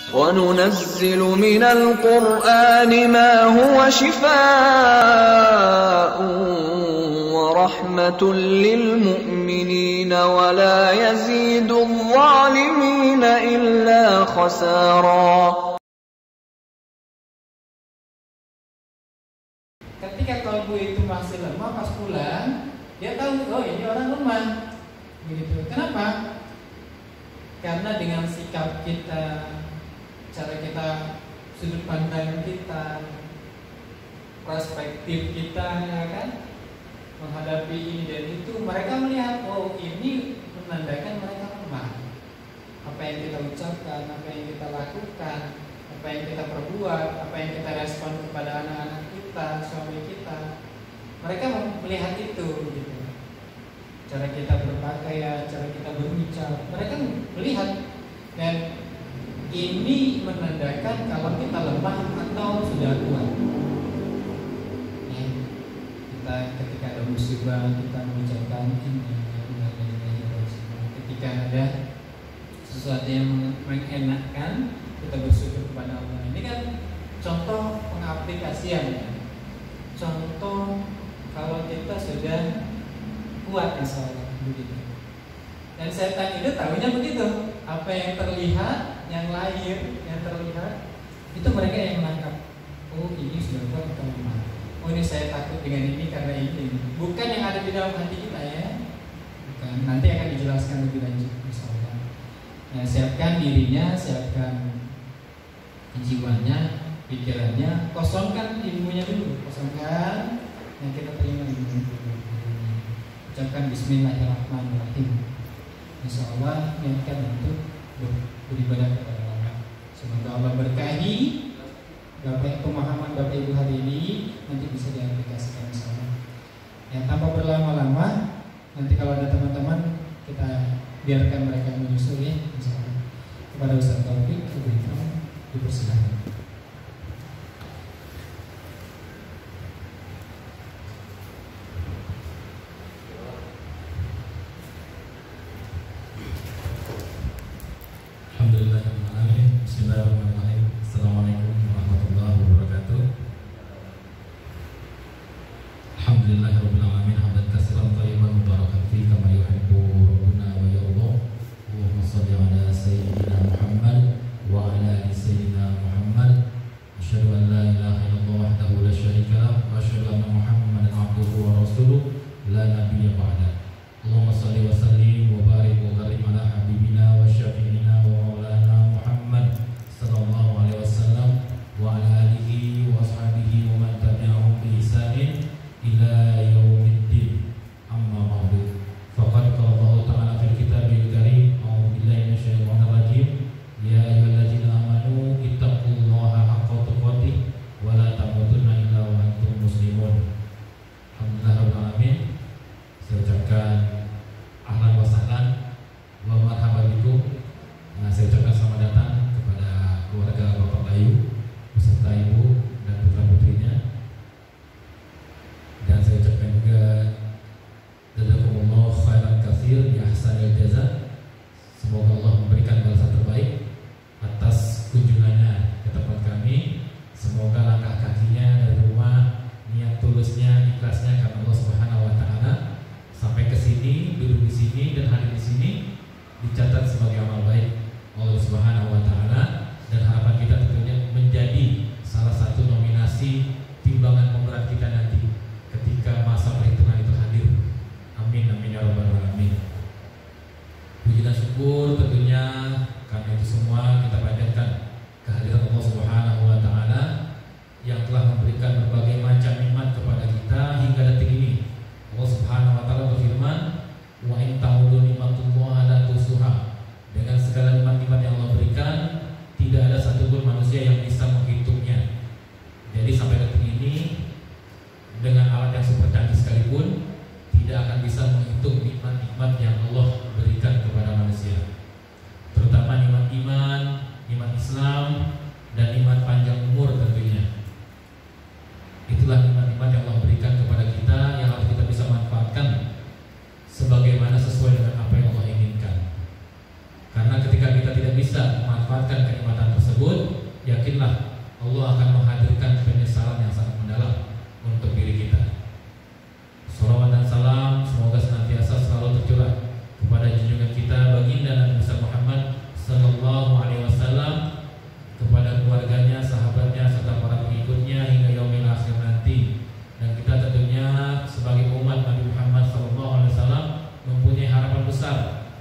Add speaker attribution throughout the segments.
Speaker 1: وَنُنَزِّلُ مِنَ الْقُرْآنِ مَا هُوَ شِفَاءٌ وَرَحْمَةٌ لِّلْمُؤْمِنِينَ وَلَا يَزِيدُ الظَّالِمِينَ إِلَّا خَسَارًا.
Speaker 2: Ketika kalbu itu masih lemah, pas pulang dia tahu, oh ini orang lemah, begitu. Kenapa? Karena dengan sikap kita, cara kita, sudut pandang kita, perspektif kita, ya kan, menghadapi ini dan itu, mereka melihat, oh ini menandakan mereka lemah. Apa yang kita ucapkan, apa yang kita lakukan, apa yang kita perbuat, apa yang kita respon kepada anak-anak kita, suami kita, mereka melihat itu, gitu. Cara kita berpakaian, cara kita berucap, mereka melihat, dan ini menandakan kalau kita lemah atau sudah kuat. Ya, kita ketika ada musibah kita mengucapkan ini, ketika ada sesuatu yang mengenakan kita bersyukur kepada Allah. Ini kan contoh pengaplikasian, ya. Contoh kalau kita sudah kuat, insya Allah, begitu. Dan setan itu tahunya begitu. Apa yang terlihat, yang lahir, yang terlihat, itu mereka yang menangkap. Oh ini sudah kuat atau lemah. Oh ini saya takut dengan ini karena ini. Bukan yang ada di dalam hati kita, ya. Bukan. Nanti akan dijelaskan lebih lanjut, insya Allah. Nah, siapkan dirinya, siapkan jiwanya, pikirannya, kosongkan ilmunya dulu, kosongkan yang kita terima ilmu. Ucapkan Bismillahirrahmanirrahim. Insya Allah niatkan untuk beribadah kepada Allah. Semoga Allah berkahi pemahaman Bapak Ibu hari ini, nanti bisa diaplikasikan insya Allah. Ya, tanpa berlama-lama, nanti kalau ada teman-teman kita biarkan mereka menyusul, ya, insya Allah. Kepada Ustaz Taufik, dipersilakan.
Speaker 3: Bismillahirrahmanirrahim. Assalamualaikum warahmatullahi wabarakatuh. Alhamdulillahirabbil alamin, hamdan katsiran thayyiban mubarakan fihi kama yuhibbu rabbuna wa yarda. Allahumma shalli ala sayyidina Muhammad wa ala ali sayyidina Muhammad. Asyhadu an la ilaha illallah wahdahu la syarika lah wa asyhadu anna Muhammadan abduhu wa rasuluh la nabiyya ba'da. Allahumma shalli wa sallim wa barik wa karim ala habibina wa syafi'ina wa maulana Muhammad sallallahu alaihi wasallam yakinlah Allah akan menghadirkan penyesalan yang sangat mendalam untuk diri kita. Salawat dan salam semoga senantiasa selalu tercurah kepada junjungan kita baginda Nabi besar Muhammad sallallahu alaihi wasallam, kepada keluarganya, sahabatnya, serta para pengikutnya hingga yaumil akhir nanti. Dan kita tentunya sebagai umat Nabi Muhammad sallallahu alaihi wasallam mempunyai harapan besar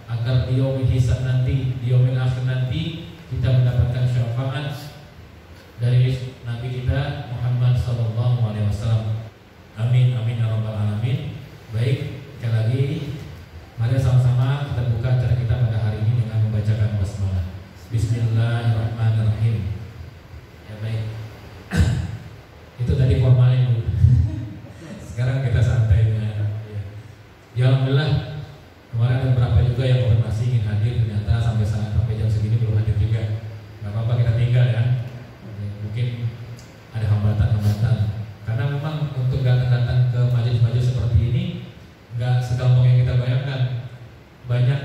Speaker 3: agar di yaumil hisab nanti, di yaumil akhir nanti, kita mendapatkan syafaat dari Nabi kita Muhammad sallallahu alaihi wasallam. Amin amin ya rabbal alamin. Baik, sekali lagi mari sama-sama kita buka acara kita pada hari ini dengan membacakan basmalah. Bismillahirrahmanirrahim. Ya baik. Itu tadi formalnya dulu. Sekarang kita santai dengan ya alhamdulillah. Kemarin ada beberapa juga yang konfirmasi ingin hadir, ternyata sampai jam segini belum hadir juga. Gak apa-apa, kita tinggal ya. Mungkin ada hambatan-hambatan. Karena memang untuk datang-datang ke majelis-majelis seperti ini gak segampang yang kita bayangkan. Banyak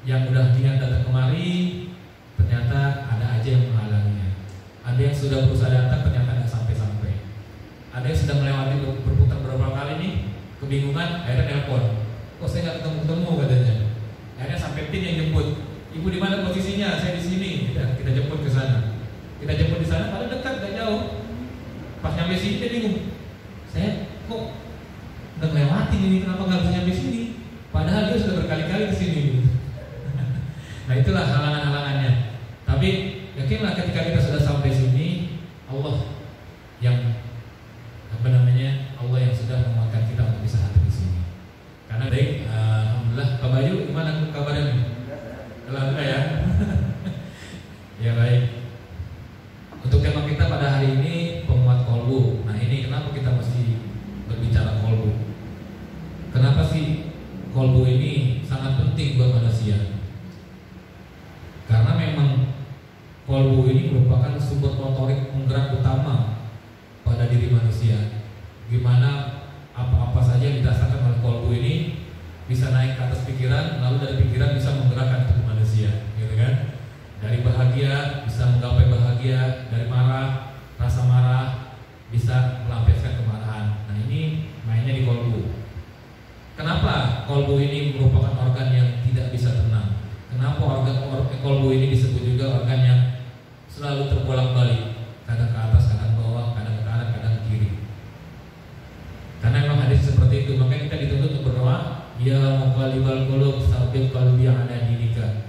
Speaker 3: yang udah niat datang kemari, ternyata ada aja yang menghalanginya. Ada yang sudah berusaha datang, ternyata gak sampai-sampai. Ada yang sudah melewati berputar beberapa kali nih, kebingungan, akhirnya telepon. Kok saya nggak ketemu katanya. Akhirnya sampai tim yang jemput. Ibu di mana posisinya? Saya di sini. Kita jemput ke sana. Kita jemput di sana, padahal dekat, nggak jauh. Pas nyampe sini dia bingung. Saya kok udah ngelewatin ini, kenapa nggak bisa nyampe sini? Padahal dia sudah berkali-kali ke sini. Nah itulah halangan-halangannya. Tapi yakinlah ketika kita sudah sampai sini, Allah yang Allah yang sudah menguatkan kita untuk bisa hadir di sini. Karena baik, alhamdulillah. Pak Bayu, gimana kabarnya? Alhamdulillah ya. Ya baik. Untuk tema kita pada hari ini penguat kolbu. Nah ini kenapa kita mesti berbicara kolbu? Kenapa sih kolbu ini sangat penting buat manusia? Karena memang kolbu ini merupakan sumber motorik penggerak utama pada diri manusia. Gimana apa-apa saja yang dirasakan oleh kolbu ini bisa naik ke atas pikiran, lalu dari pikiran bisa menggerakkan tubuh manusia, gitu kan? Dari bahagia bisa menggapai bahagia, dari marah, rasa marah bisa melampiaskan kemarahan. Nah ini mainnya di kolbu. Kenapa kolbu ini merupakan organ yang tidak bisa tenang? Kenapa organ kolbu ini disebut juga organ yang selalu terbolak-balik, kadang ke atas, kadang bawah, kadang ke kanan, kadang ke kiri? Karena memang hadis seperti itu, makanya kita dituntut untuk berdoa, ya muqallibal qulub tsabbit qalbi ala dinika.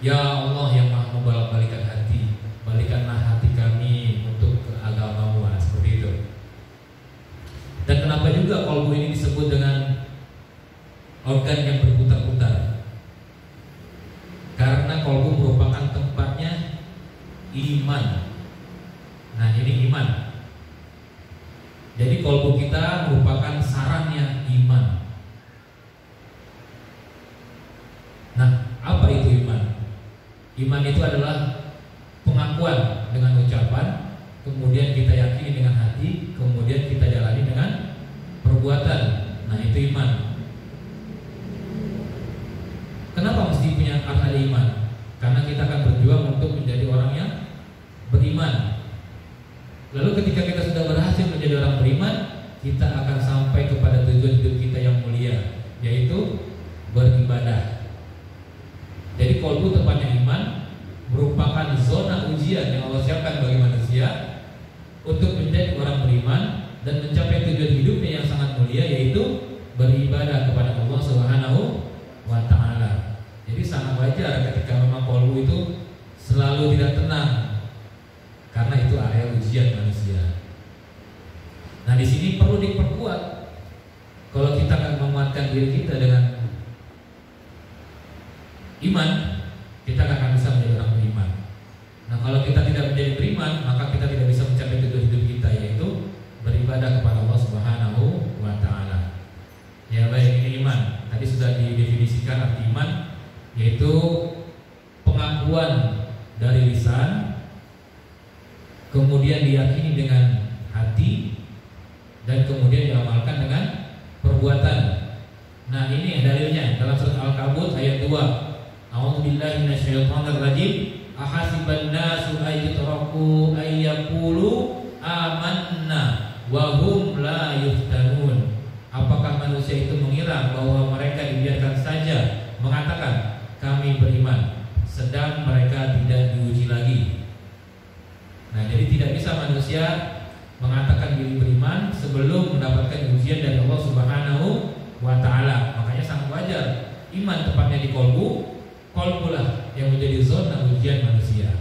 Speaker 3: Ya Allah yang Maha membolak-balikan hati, balikanlah hati kami untuk ke agamamu. Seperti itu. Dan kenapa juga kolbu ini disebut dengan organ yang berputar-putar? Karena kolbu merupakan tempatnya iman. Nah ini iman. Jadi kolbu kita merupakan sarangnya iman. Nah, apa itu iman? Iman itu adalah pengakuan dengan ucapan, kemudian kita yakini dengan hati, kemudian kita jalani dengan perbuatan. Nah, itu iman. Kenapa mesti punya ada iman? Karena kita akan berjuang untuk menjadi orang yang beriman. Lalu ketika kita sudah berhasil menjadi orang beriman, kita akan sampai kepada tujuan hidup kita yang mulia, yaitu beribadah. Jadi kolbu tempatnya iman merupakan zona ujian yang Allah siapkan bagi manusia untuk menjadi orang beriman dan mencapai tujuan hidupnya yang sangat mulia, yaitu beribadah kepada Allah Subhanahu wa Ta'ala. Jadi sangat wajar ketika memang kolbu itu selalu tidak tenang, karena itu area ujian manusia. Nah di sini perlu diperkuat. Kalau kita akan menguatkan diri kita dengan iman, kita akan bisa menjadi orang beriman. Nah kalau kita tidak menjadi beriman, maka kita tidak bisa mencapai tujuan hidup kita, yaitu beribadah kepada Allah Subhanahu wa Ta'ala. Ya baik, ini iman. Tadi sudah didefinisikan arti iman, yaitu pengakuan dari lisan, kemudian diyakini dengan hati, dan kemudian diamalkan dengan perbuatan. Nah ini dalilnya dalam surat Al-Kabut ayat 2. A'udzubillahi minasyaitonirrajim. Ahasiban nasu ayyutraku ayyaqulu amanna wa hum la yuftanun. Apakah manusia itu mengira bahwa mereka dibiarkan saja mengatakan kami beriman, sedang mereka tidak diuji lagi. Nah, jadi tidak bisa manusia mengatakan diri beriman sebelum mendapatkan ujian dari Allah Subhanahu wa ta'ala. Makanya sangat wajar iman tepatnya di kolbulah yang menjadi zona ujian manusia.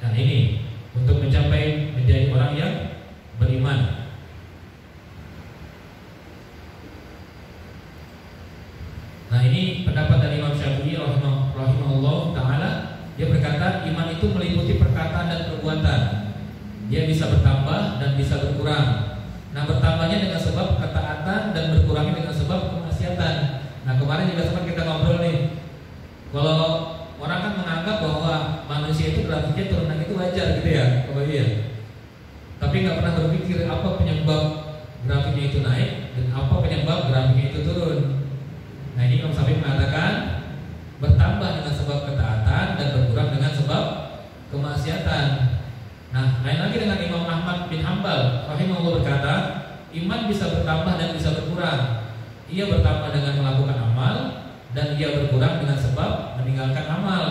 Speaker 3: Nah, ini untuk mencapai menjadi orang yang beriman. Nah, ini pendapat dari Imam Syafi'i rahimahullah ta'ala. Dia berkata iman itu meliputi perkataan dan perbuatan. Dia bisa bertambah dan bisa berkurang. Nah, bertambahnya dengan sebab ketaatan dan berkurangnya dengan sebab kemaksiatan. Nah, kemarin juga sempat kita ngobrol nih. Kalau orang kan menganggap bahwa manusia itu grafiknya turun naik itu wajar gitu ya, iya. Tapi nggak pernah berpikir apa penyebab grafiknya itu naik dan apa penyebab grafiknya itu turun. Nah, ini Imam Syafi'i mengatakan bertambah dengan sebab ketaatan dan berkurang dengan sebab kemaksiatan. Nah, lain lagi dengan Imam Ahmad bin Hanbal rahimahullah berkata, iman bisa bertambah dan bisa berkurang. Ia bertambah dengan melakukan amal dan ia berkurang dengan sebab meninggalkan amal.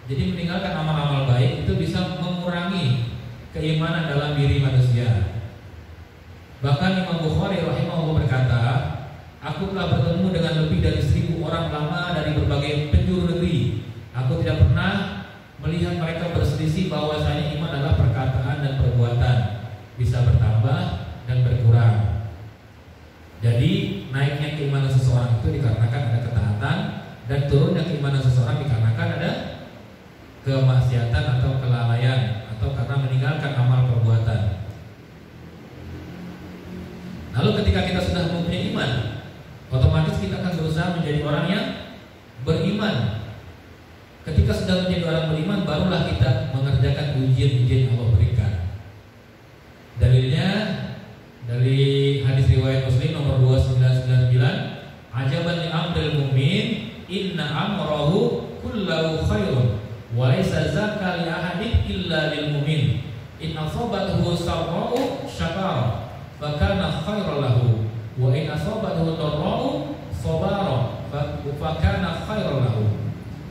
Speaker 3: Jadi meninggalkan amal-amal baik itu bisa mengurangi keimanan dalam diri manusia. Bahkan Imam Bukhari rahimahullah berkata, aku telah bertemu dengan lebih dari 1000 orang ulama dari berbagai penjuru negeri. Aku tidak pernah melihat mereka berselisih bahwasanya iman adalah perkataan dan perbuatan, bisa bertambah dan berkurang. Jadi naiknya keimanan seseorang itu dikarenakan ada ketaatan, dan turunnya keimanan seseorang dikarenakan ada kemaksiatan atau kelalaian, atau karena meninggalkan amal perbuatan. Lalu ketika kita sudah mempunyai iman, otomatis kita akan berusaha menjadi orang yang beriman. Ketika sudah menjadi orang beriman, barulah kita mengerjakan ujian-ujian yang Allah berikan. Dalilnya dari hadis riwayat Muslim nomor 2999, ajaban li amril mu'min inna amrahu kullahu khairun wa laysa zaka li ahadin illa lil mu'min in asabathu sarra'u syakara fa kana khairan lahu wa in asabathu dharra'u sabara fa kana khairan lahu.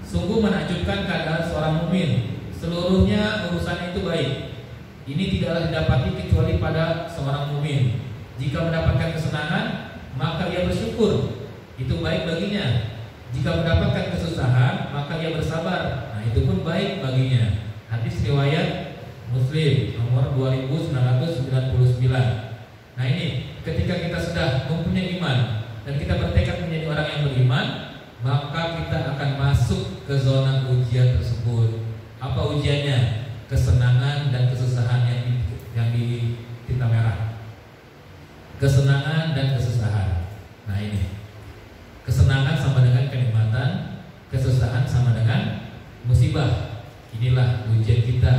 Speaker 3: Sungguh menakjubkan keadaan seorang mukmin, seluruhnya urusan itu baik. Ini tidaklah didapati kecuali pada seorang mukmin. Jika mendapatkan kesenangan, maka ia bersyukur, itu baik baginya. Jika mendapatkan kesusahan, maka ia bersabar, nah itu pun baik baginya. Hadis riwayat Muslim nomor 2999. Nah, ini ketika kita sudah mempunyai iman dan kita bertekad menjadi orang yang beriman, maka kita akan masuk ke zona ujian tersebut. Apa ujiannya? Kesenangan dan kesusahan yang di tinta merah. Kesenangan dan kesusahan. Nah, ini kesenangan sama dengan kenikmatan, kesusahan sama dengan musibah. Inilah ujian kita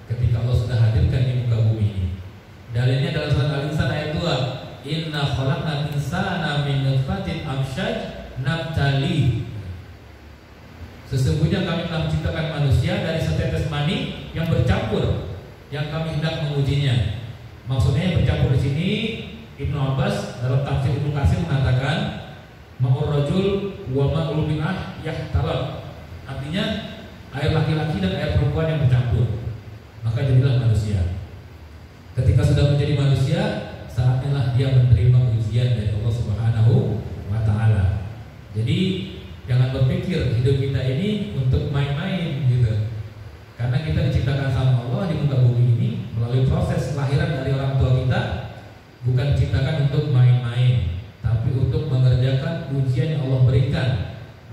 Speaker 3: ketika Allah sudah hadirkan di muka bumi ini. Dalilnya dalam surat Al-Insan ayat 2, inna khalaqnal insana min nutfatin amsyaj nabtali. Sesungguhnya kami telah menciptakan manusia dari setetes mani yang bercampur, yang kami hendak mengujinya. Maksudnya yang bercampur di sini, Ibnu Abbas dalam tafsir Ibnu Katsir mengatakan ma'ur rajul wa ma'ul binah yahtalab. Artinya air laki-laki dan air perempuan yang bercampur, maka jadilah manusia. Ketika sudah menjadi manusia, saatnya lah dia menerima ujian dari Allah Subhanahu wa ta'ala. Jadi jangan berpikir hidup kita ini untuk main-main gitu. Karena kita diciptakan sama Allah di muka bumi ini melalui proses kelahiran dari orang tua kita, bukan diciptakan untuk main-main, tapi untuk mengerjakan ujian yang Allah berikan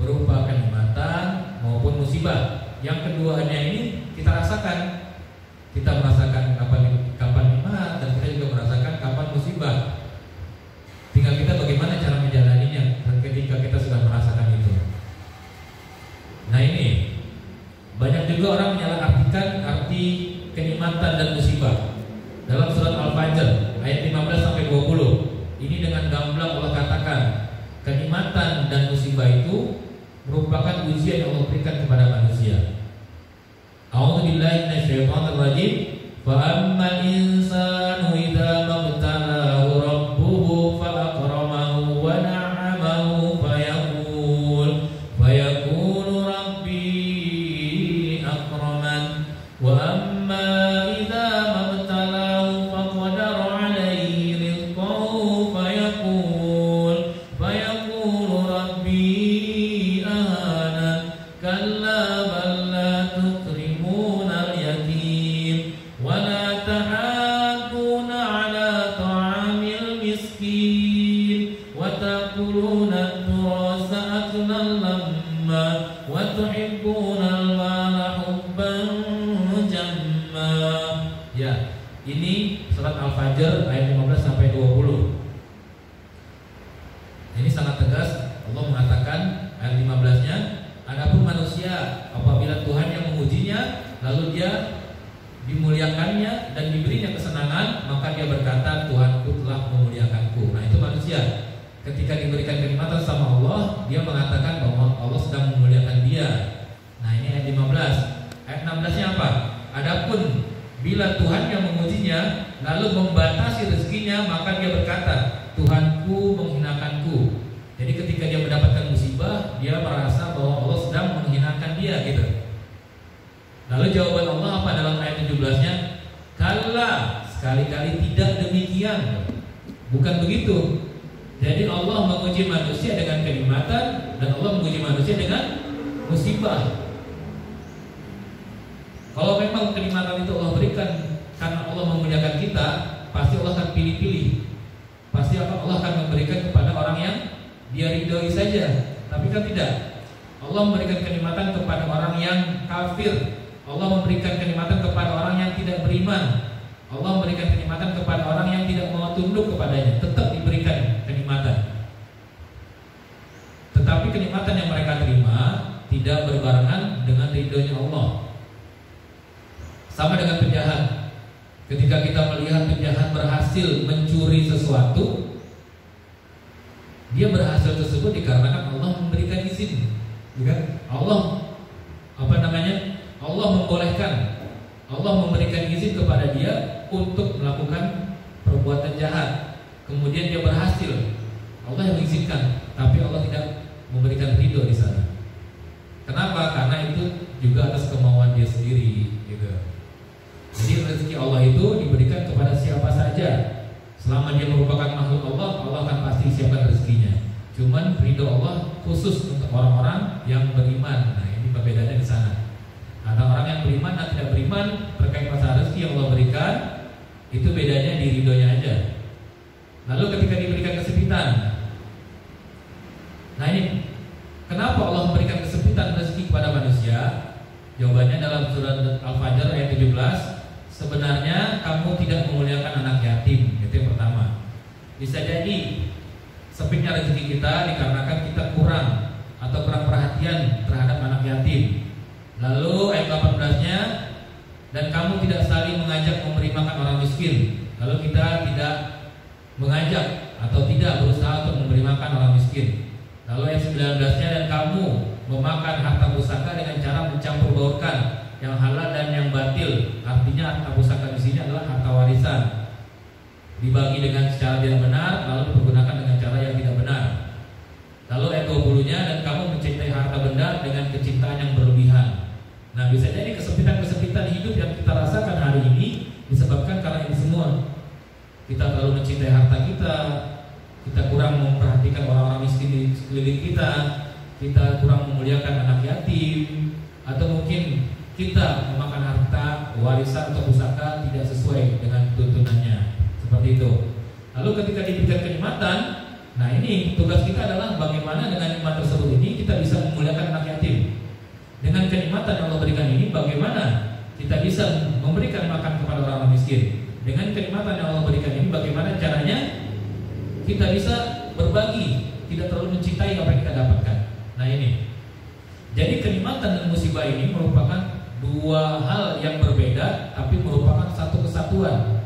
Speaker 3: berupa kenikmatan maupun musibah. Yang keduanya ini kita rasakan. Kita merasakan kapan nikmat, dan kita juga merasakan kapan musibah. Tinggal kita bagaimana cara menjalaninya ketika kita sudah merasakan itu. Nah, ini banyak juga orang menyalahartikan arti kenikmatan dan musibah. Dalam surat Al-Fajr ayat 15-20, ini dengan gamblang Allah katakan kenikmatan dan musibah itu merupakan ujian yang Allah berikan kepada manusia. A'udzubillahi minasyaitonir rajim. Fa ammal insanu idza mabtalahu rabbuhu fa akramahu wa na'amahu fayaqulu rabbi akraman wa amma idza mabtalahu faqadara alayhi rizqahu fayaqulu rabbi ahana kalla bal la tukrimuna al-yatim wa la tahadduna ala ta'amil miskin wa taquluna ad-durasa aklan lamma wa tuhibbuna al-mala hubban jamma. Ya, ini surat Al-Fajr ayat 15 sampai 20. Ini sangat tegas. Allah mengatakan ayat 15-nya, adapun manusia apabila Tuhan yang mengujinya lalu dia dimuliakannya dan diberinya kesenangan, maka dia berkata, Tuhanku telah memuliakanku. Nah, itu manusia. Ketika diberikan kenikmatan sama Allah, dia mengatakan bahwa Allah sedang memuliakan dia. Nah, ini ayat 15. Ayat 16-nya apa? Adapun bila Tuhan yang mengujinya lalu membatasi rezekinya, maka dia berkata, Tuhanku menghinakanku. Jadi ketika dia mendapatkan musibah, dia merasa bahwa Allah sedang menghinakan dia gitu. Lalu jawaban Allah apa dalam ayat 17-nya? Kalla, sekali-kali tidak demikian. Bukan begitu. Jadi Allah menguji manusia dengan kenikmatan dan Allah menguji manusia dengan musibah. Kalau memang kenikmatan itu Allah berikan karena Allah memuliakan kita, pasti Allah akan pilih-pilih. Pasti Allah akan memberikan kepada orang yang dia ridhoi saja. Tapi kan tidak. Allah memberikan kenikmatan kepada orang yang kafir. Allah memberikan kenikmatan kepada orang yang tidak beriman. Allah memberikan kenikmatan kepada orang yang tidak mau tunduk kepadanya. Tetap diberikan kenikmatan. Tetapi kenikmatan yang mereka terima tidak berbarengan dengan ridhonya Allah. Sama dengan penjahat. Ketika kita melihat penjahat berhasil mencuri sesuatu, dia berhasil tersebut dikarenakan Allah memberikan izin, kan? Allah Allah membolehkan, Allah memberikan izin kepada dia untuk melakukan perbuatan jahat. Kemudian dia berhasil, Allah yang mengizinkan, tapi Allah tidak memberikan ridho di sana. Kenapa? Karena itu juga atas kemauan dia sendiri, gitu. Jadi rezeki Allah itu diberikan kepada siapa saja. Selama dia merupakan makhluk Allah, Allah akan pasti siapkan rezekinya. Cuman ridho Allah khusus untuk orang-orang yang beriman. Nah, ini perbedaannya di sana. Ada orang yang beriman dan tidak beriman terkait masalah rezeki yang Allah berikan, itu bedanya di ridhonya aja. Lalu ketika diberikan kesempitan, nah ini kenapa Allah memberikan kesempitan rezeki kepada manusia? Jawabannya dalam surat Al-Fajr ayat 17. Sebenarnya kamu tidak memuliakan anak yatim. Itu yang pertama. Bisa jadi sempitnya rezeki kita dikarenakan kita kurang atau kurang perhatian terhadap anak yatim. Lalu ayat 18-nya, dan kamu tidak saling mengajak memberi makan orang miskin. Lalu kita tidak mengajak atau tidak berusaha untuk memberi makan orang miskin. Lalu ayat 19-nya, dan kamu memakan harta pusaka dengan cara mencampur baurkan yang halal dan yang batil. Artinya harta pusaka di sini adalah harta warisan, dibagi dengan secara tidak benar, lalu dipergunakan dengan cara yang tidak benar. Lalu ayat 20-nya, dan kamu mencintai harta benda dengan kecintaan yang berlebihan. Nah, bisa jadi kesempitan-kesempitan hidup yang kita rasakan hari ini disebabkan karena ini semua. Kita terlalu mencintai harta kita kurang memperhatikan orang-orang miskin di sekeliling kita kurang memuliakan anak yatim, atau mungkin kita memakan harta warisan atau pusaka tidak sesuai dengan tuntunannya. Seperti itu. Lalu ketika diberikan kenikmatan, nah ini tugas kita adalah bagaimana dengan nikmat tersebut ini kita bisa memuliakan anak yatim. Dengan kenikmatan yang Allah berikan ini, bagaimana kita bisa memberikan makan kepada orang miskin. Dengan kenikmatan yang Allah berikan ini, bagaimana caranya kita bisa berbagi, tidak terlalu mencintai apa yang kita dapatkan. Nah ini. Jadi kenikmatan dan musibah ini merupakan dua hal yang berbeda, tapi merupakan satu kesatuan.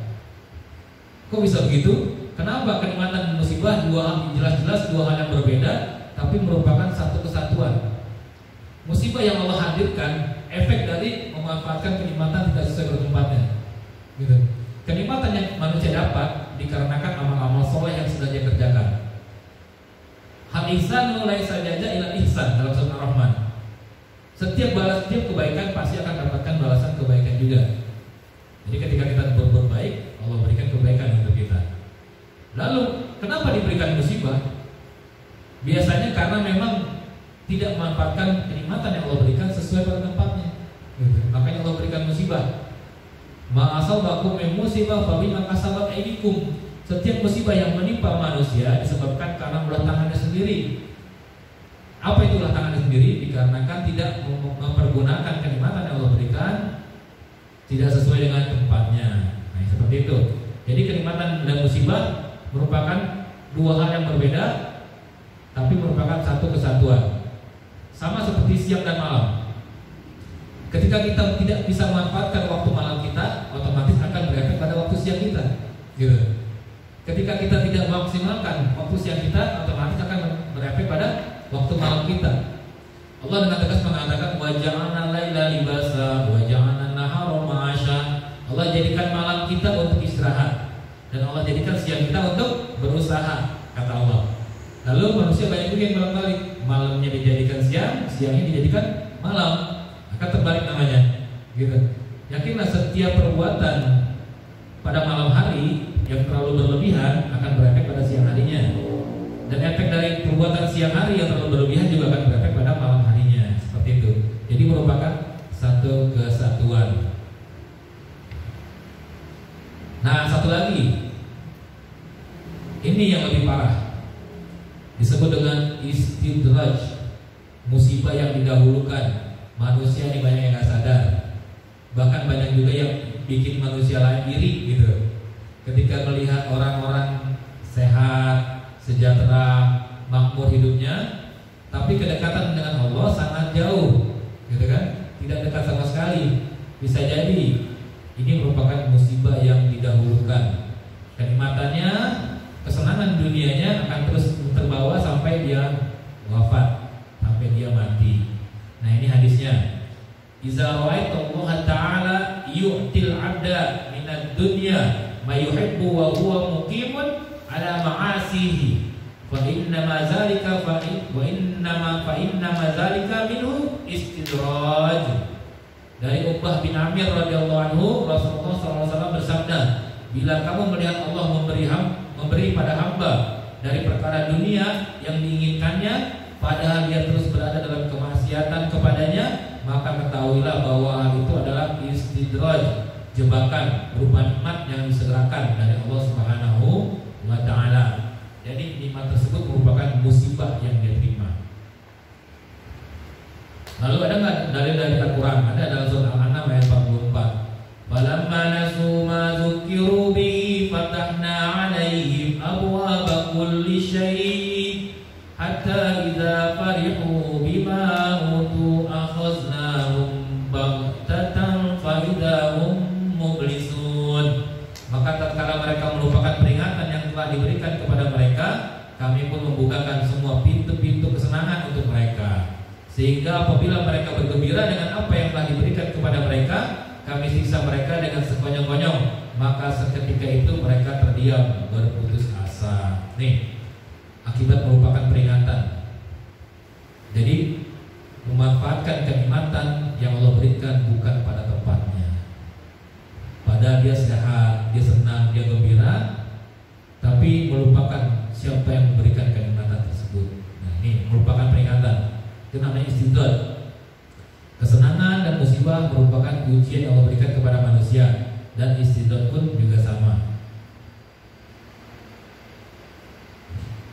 Speaker 3: Kok bisa begitu? Kenapa kenikmatan dan musibah jelas-jelas dua hal yang berbeda, tapi merupakan satu kesatuan? Musibah yang Allah hadirkan efek dari memanfaatkan kenikmatan tidak sesuai bertempatnya. Gitu. Kenikmatan yang manusia dapat dikarenakan amal-amal soleh yang sudah dia kerjakan. Hal ihsan mulai saja ila ihsan dalam surat Ar-Rahman. Setiap kebaikan pasti akan mendapatkan balasan kebaikan juga. Jadi ketika kita berbuat baik, Allah berikan kebaikan untuk kita. Lalu kenapa diberikan musibah? Biasanya karena memang tidak memanfaatkan kenikmatan yang Allah berikan sesuai pada tempatnya. Makanya Allah berikan musibah. Ma asabakum min musibah fa bima kasabat aydikum. Setiap musibah yang menimpa manusia disebabkan karena ulah tangannya sendiri. Apa itu ulah tangannya sendiri? Dikarenakan tidak mempergunakan kenikmatan yang Allah berikan tidak sesuai dengan tempatnya. Nah, seperti itu. Jadi kenikmatan dan musibah merupakan dua hal yang berbeda, tapi merupakan satu kesatuan. Sama seperti siang dan malam. Ketika kita tidak bisa memanfaatkan waktu malam kita, otomatis akan berefek pada waktu siang kita. Gitu. Ketika kita tidak memaksimalkan waktu siang kita, otomatis akan berefek pada waktu malam kita. Allah dengan tegas mengatakan wa ja'alna laila libasa wa ja'alna nahara ma'asha. Allah jadikan malam kita untuk istirahat dan Allah jadikan siang kita untuk berusaha, kata Allah. Lalu manusia banyak juga yang berbalik, malamnya dijadikan siang, siangnya dijadikan malam, akan terbalik namanya. Gitu. Yakinlah setiap perbuatan pada malam hari yang terlalu berlebihan akan berefek pada siang harinya. Dan efek dari perbuatan siang hari yang terlalu berlebihan juga akan berefek pada malam harinya. Seperti itu. Jadi merupakan satu kesatuan. Nah, satu lagi. Ini yang lebih parah. Disebut dengan istidraj, musibah yang didahulukan. Manusia ini banyak yang gak sadar. Bahkan banyak juga yang bikin manusia lain iri gitu. Ketika melihat orang-orang sehat, sejahtera, makmur hidupnya, tapi kedekatan dengan Allah sangat jauh, gitu kan? Tidak dekat sama sekali. Bisa jadi ini merupakan musibah yang didahulukan. Kenikmatannya, kesenangan dunianya akan terus terbawa sampai dia wafat, sampai dia mati. Nah, ini hadisnya. Iza ra'aita Allah Ta'ala yu'til 'abda minad dunya ma yuhibbu wa huwa muqimun ala ma'asihi fa innama zalika fa innama zalika minhu istidraj. Dari Uqbah bin Amir radhiyallahu anhu, Rasulullah SAW bersabda, bila kamu melihat Allah memberi pada hamba dari perkara dunia yang diinginkannya, padahal dia terus berada dalam kemaksiatan kepadanya, maka ketahuilah bahwa hal itu adalah istidraj, jebakan berupa nikmat yang disegerakan dari Allah Subhanahu wa Ta'ala. Jadi nikmat tersebut merupakan musibah yang dia terima. Lalu ada nggak dari Al-Quran? Ada dalam surah Al-An'am ayat 44. Falamma nasu ma zukiru bihi fatahna 'alaihim abwaaba kulli syai' hatta idza farihu bima utu akhaznahum baghtatan fa idahum mublisun. Maka tatkala mereka melupakan peringatan yang telah diberikan kepada mereka, kami pun membukakan semua pintu-pintu kesenangan untuk mereka. Sehingga apabila mereka bergembira dengan apa yang telah diberikan kepada mereka, kami siksa mereka dengan sekonyong-konyong. Maka seketika itu mereka terdiam berputus asa. Nih, akibat merupakan peringatan. Jadi memanfaatkan kenikmatan yang Allah berikan bukan pada tempatnya. Padahal dia sehat, dia senang, dia gembira, tapi melupakan siapa yang memberikan kenikmatan tersebut. Nah, ini merupakan peringatan. Itu namanya istidraj. Kesenangan dan musibah merupakan ujian yang Allah berikan kepada manusia, dan istidraj pun juga sama.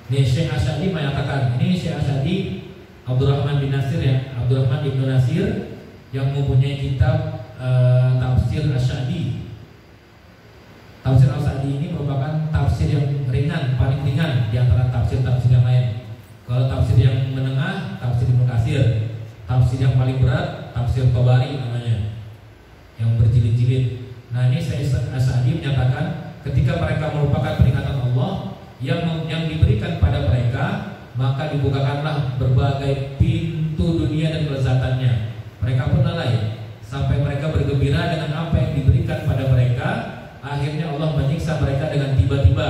Speaker 3: Ini Syekh Asy'adi mengatakan, ini Syekh Asy'adi Abdurrahman bin Nasir ya, Abdurrahman bin Nasir yang mempunyai kitab tafsir Asy'adi. Tafsir Asy'adi ini merupakan tafsir yang ringan, paling ringan di antara tafsir-tafsir yang lain. Kalau tafsir yang menengah, tafsir Ibnu Katsir. Tafsir yang paling berat, tafsir Tabari namanya, yang berjilid-jilid. Nah, ini Syekh Asy'adi menyatakan ketika mereka merupakan peringatan Allah yang diberikan pada mereka, maka dibukakanlah berbagai pintu dunia dunia dan kelezatannya. Mereka pun lalai sampai mereka bergembira dengan apa yang diberikan pada mereka. Akhirnya Allah menyiksa mereka dengan tiba-tiba.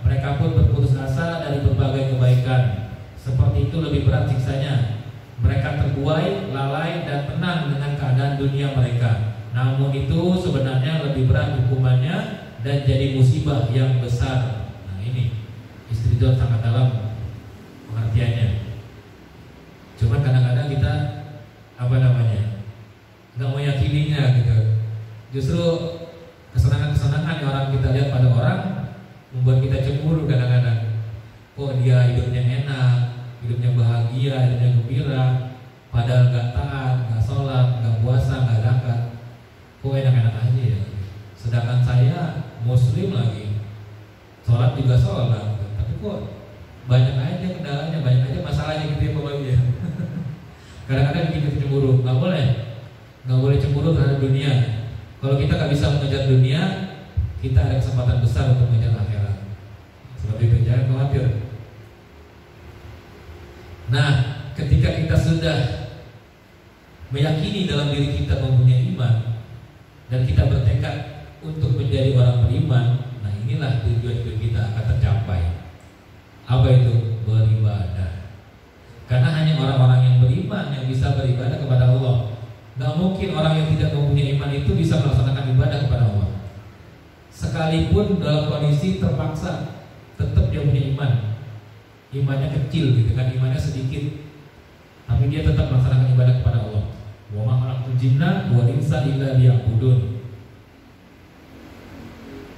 Speaker 3: Mereka pun berputus asa dari berbagai kebaikan. Seperti itu lebih berat siksanya. Mereka terbuai, lalai, dan tenang dengan keadaan dunia mereka. Namun itu sebenarnya lebih berat hukumannya dan jadi musibah yang besar. Nah ini istidlal sangat dalam pengertiannya. Cuma kadang-kadang kita nggak meyakininya gitu. Justru kesenangan-kesenangan yang orang kita lihat pada orang membuat kita cemburu kadang-kadang. Kok dia hidupnya enak, hidupnya bahagia, hidupnya gembira, padahal nggak taat, nggak sholat, nggak puasa, nggak zakat. Kok enak-enak aja ya. Sedangkan saya muslim lagi, sholat juga sholat, tapi kok banyak aja kendalanya, banyak aja masalahnya gitu ya Bapak Ibu ya. Kadang-kadang bikin kita cemburu. Nggak boleh cemburu terhadap dunia. Kalau kita nggak bisa mengejar dunia, kita ada kesempatan besar untuk mengejar akhirat. Seperti itu, jangan khawatir. Nah, ketika kita sudah meyakini dalam diri kita mempunyai iman dan kita bertekad untuk menjadi orang beriman, nah inilah tujuan hidup kita akan tercapai. Apa itu? Beribadah. Karena hanya orang-orang yang beriman yang bisa beribadah kepada Allah. Gak mungkin orang yang tidak mempunyai iman itu bisa melaksanakan ibadah kepada Allah. Sekalipun dalam kondisi terpaksa, tetap dia punya iman. Imannya kecil gitu kan, imannya sedikit, tapi dia tetap melaksanakan ibadah kepada Allah. Wa ma khalaqtul jinna wal insa illa liya'budun.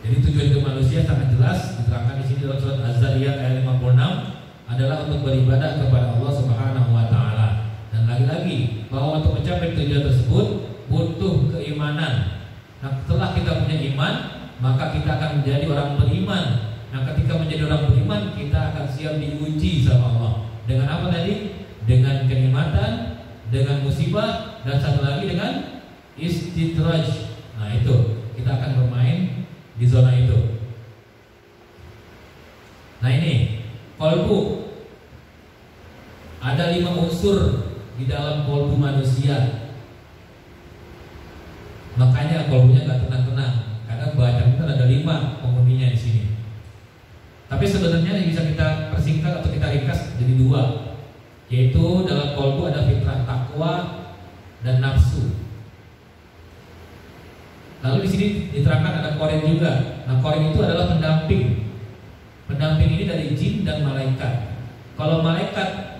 Speaker 3: Jadi tujuan hidup manusia sangat jelas diterangkan di sini dalam surat Az-Zariyat ayat 56 adalah untuk beribadah kepada Allah Subhanahu wa taala. Dan lagi-lagi bahwa untuk mencapai tujuan tersebut butuh keimanan. Nah, setelah kita punya iman, maka kita akan menjadi orang beriman. Nah, ketika menjadi orang beriman, kita akan siap diuji sama Allah. Dengan apa tadi? Dengan kenikmatan, dengan musibah, dan satu lagi dengan istidraj. Nah, itu kita akan bermain di zona itu. Nah, ini kolbu. Ada 5 unsur di dalam kolbu manusia. Makanya kolbunya gak tenang-tenang, karena banyak kan ada 5 penghuninya di sini. Tapi sebenarnya bisa kita persingkat atau kita ringkas jadi 2, yaitu dalam kolbu ada fitrah takwa dan nafsu. Lalu di sini diterangkan ada korin juga. Nah, korin itu adalah pendamping. Pendamping ini dari jin dan malaikat. Kalau malaikat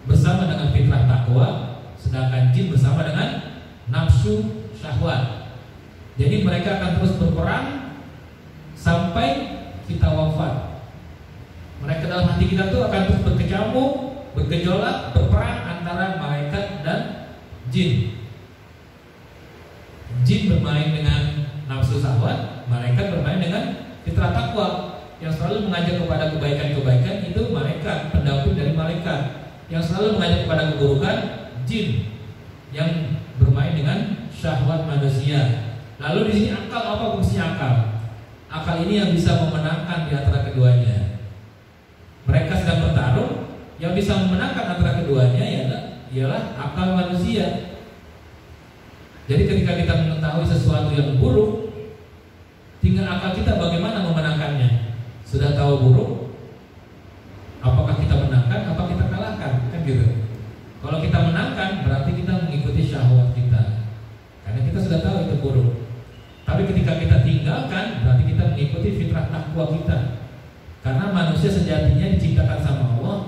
Speaker 3: bersama dengan fitrah takwa, sedangkan jin bersama dengan nafsu syahwat. Jadi mereka akan terus berperang sampai kita wafat. Mereka dalam hati kita tuh akan terus berkecamuk, bergejolak, berperang antara malaikat dan jin. Jin bermain dengan nafsu syahwat, malaikat bermain dengan fitrah takwa. Yang selalu mengajak kepada kebaikan-kebaikan itu malaikat, pendamping dari malaikat. Yang selalu mengajak kepada keburukan, jin yang bermain dengan syahwat manusia. Lalu di sini akal, apa fungsinya akal? Akal ini yang bisa memenangkan di antara keduanya. Mereka sedang bertarung, yang bisa memenangkan antara keduanya ialah akal manusia. Jadi ketika kita mengetahui sesuatu yang buruk, tinggal akal kita bagaimana memenangkannya. Sudah tahu buruk, apakah kita menangkan, apa kita kalahkan, kan gitu. Kalau kita menangkan, berarti kita mengikuti syahwat kita, karena kita sudah tahu itu buruk. Tapi ketika kita tinggalkan, berarti kita mengikuti fitrah takwa kita. Karena manusia sejatinya diciptakan sama Allah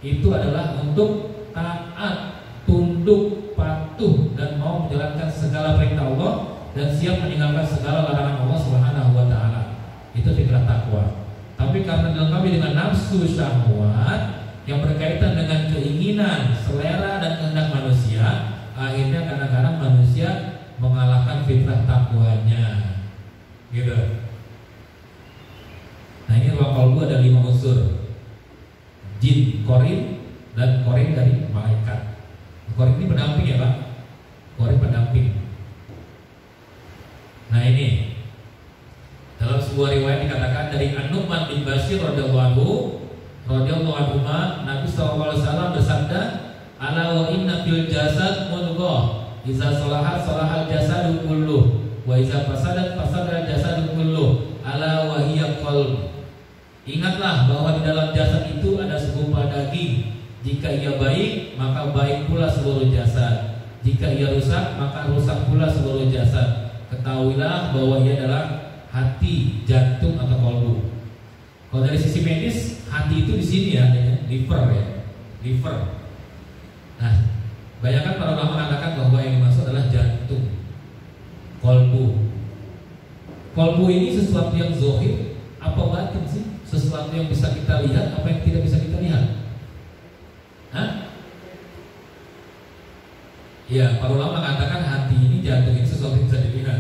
Speaker 3: itu adalah untuk taat, tunduk, patuh, dan mau menjalankan segala perintah Allah dan siap meninggalkan segala larangan Allah Subhanahu wa taala. Itu fitrah takwa. Tapi karena dilengkapi dengan nafsu syahwat yang berkaitan dengan keinginan, selera, dan kehendak manusia, akhirnya kadang-kadang manusia mengalahkan fitrah takwanya, gitu. Nah, ini ruang kolbu ada 5 unsur: jin, korin, dan korin dari malaikat. Korin ini pendamping ya Pak, korin pendamping. Nah, ini dalam sebuah riwayat dikatakan dari An-Nu'man bin Bashir radhiyallahu anhu, Nabi SAW bersabda, Ala wa inna fil jasad mudghah, idza salahat salahal jasadu kulluh, wa idza fasadat fasadal jasadu kulluh, ala wa hiya qalb. Ingatlah bahwa di dalam jasad itu ada segumpal daging. Jika ia baik, maka baik pula seluruh jasad. Jika ia rusak, maka rusak pula seluruh jasad. Ketahuilah bahwa ia adalah hati, jantung atau kolbu. Kalau dari sisi medis, hati itu di sini ya, liver ya, liver. Nah, bayangkan para ulama mengatakan bahwa yang dimaksud adalah jantung, kolbu. Kolbu ini sesuatu yang zahir apa batin sih? Sesuatu yang bisa kita lihat apa yang tidak bisa kita lihat? Hah? Ya, para ulama mengatakan hati ini, jantung ini sesuatu yang bisa dilihat,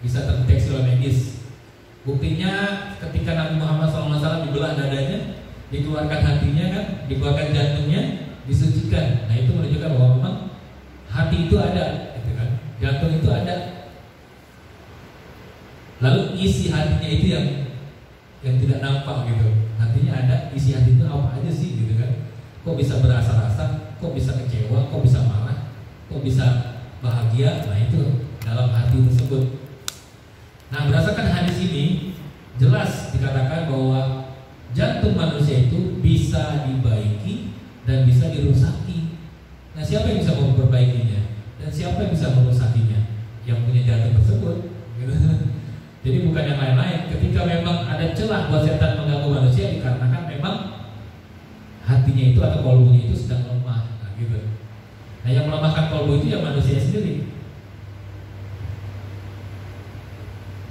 Speaker 3: bisa terdeteksi oleh medis. Buktinya ketika Nabi Muhammad SAW dibelah dadanya, dikeluarkan hatinya kan, dikeluarkan jantungnya, disucikan. Nah, itu menunjukkan bahwa memang hati itu ada, gitu kan? Jantung itu ada. Lalu isi hatinya itu yang tidak nampak gitu. Hatinya ada, isi hati itu apa aja sih gitu kan? Kok bisa berasa-rasa, kok bisa kecewa, kok bisa marah, kok bisa bahagia? Nah, itu dalam hati tersebut. Nah, berdasarkan hadis ini jelas dikatakan bahwa jantung manusia itu bisa dibaiki dan bisa dirusaki. Nah, siapa yang bisa memperbaikinya dan siapa yang bisa merusakinya? Yang punya jantung tersebut gitu. Jadi bukan yang lain-lain. Ketika memang ada celah buat setan mengganggu manusia, dikarenakan memang hatinya itu atau kolbunya itu sedang lemah. Nah, gitu. Nah, yang melemahkan kolbu itu ya manusia sendiri.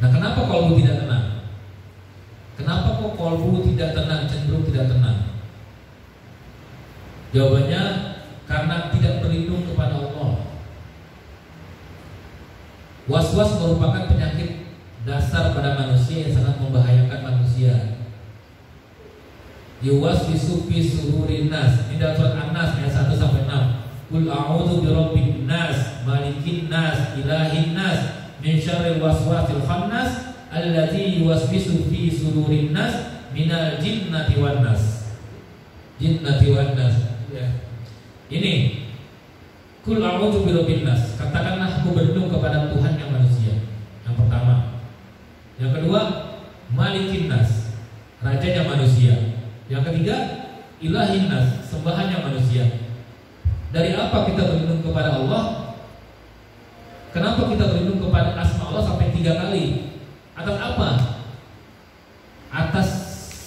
Speaker 3: Nah, kenapa kolbu tidak tenang? Kenapa kok kolbu tidak tenang, cenderung tidak tenang? Jawabannya karena tidak berlindung kepada Allah. Was-was merupakan penyakit dasar pada manusia yang sangat membahayakan manusia. Yuwaswisu fi sudurin nas. Ini dalam surat An-Nas ayat 1 sampai 6. Qul a'udzu birabbin nas, malikin nas, ilahin nas, min syarril waswasil khannas allazi yuwaswisu fi sudurin nas minal jinnati wan nas. Jinnati wan nas. Ya. Ini Qul a'udzu birabbin nas. Katakanlah aku berlindung kepada Tuhan yang manusia. Yang pertama. Yang kedua, malikin nas, rajanya manusia. Yang ketiga, ilahin nas, sembahannya manusia. Dari apa kita berlindung kepada Allah? Kenapa kita berlindung kepada asma Allah sampai 3 kali? Atas apa? Atas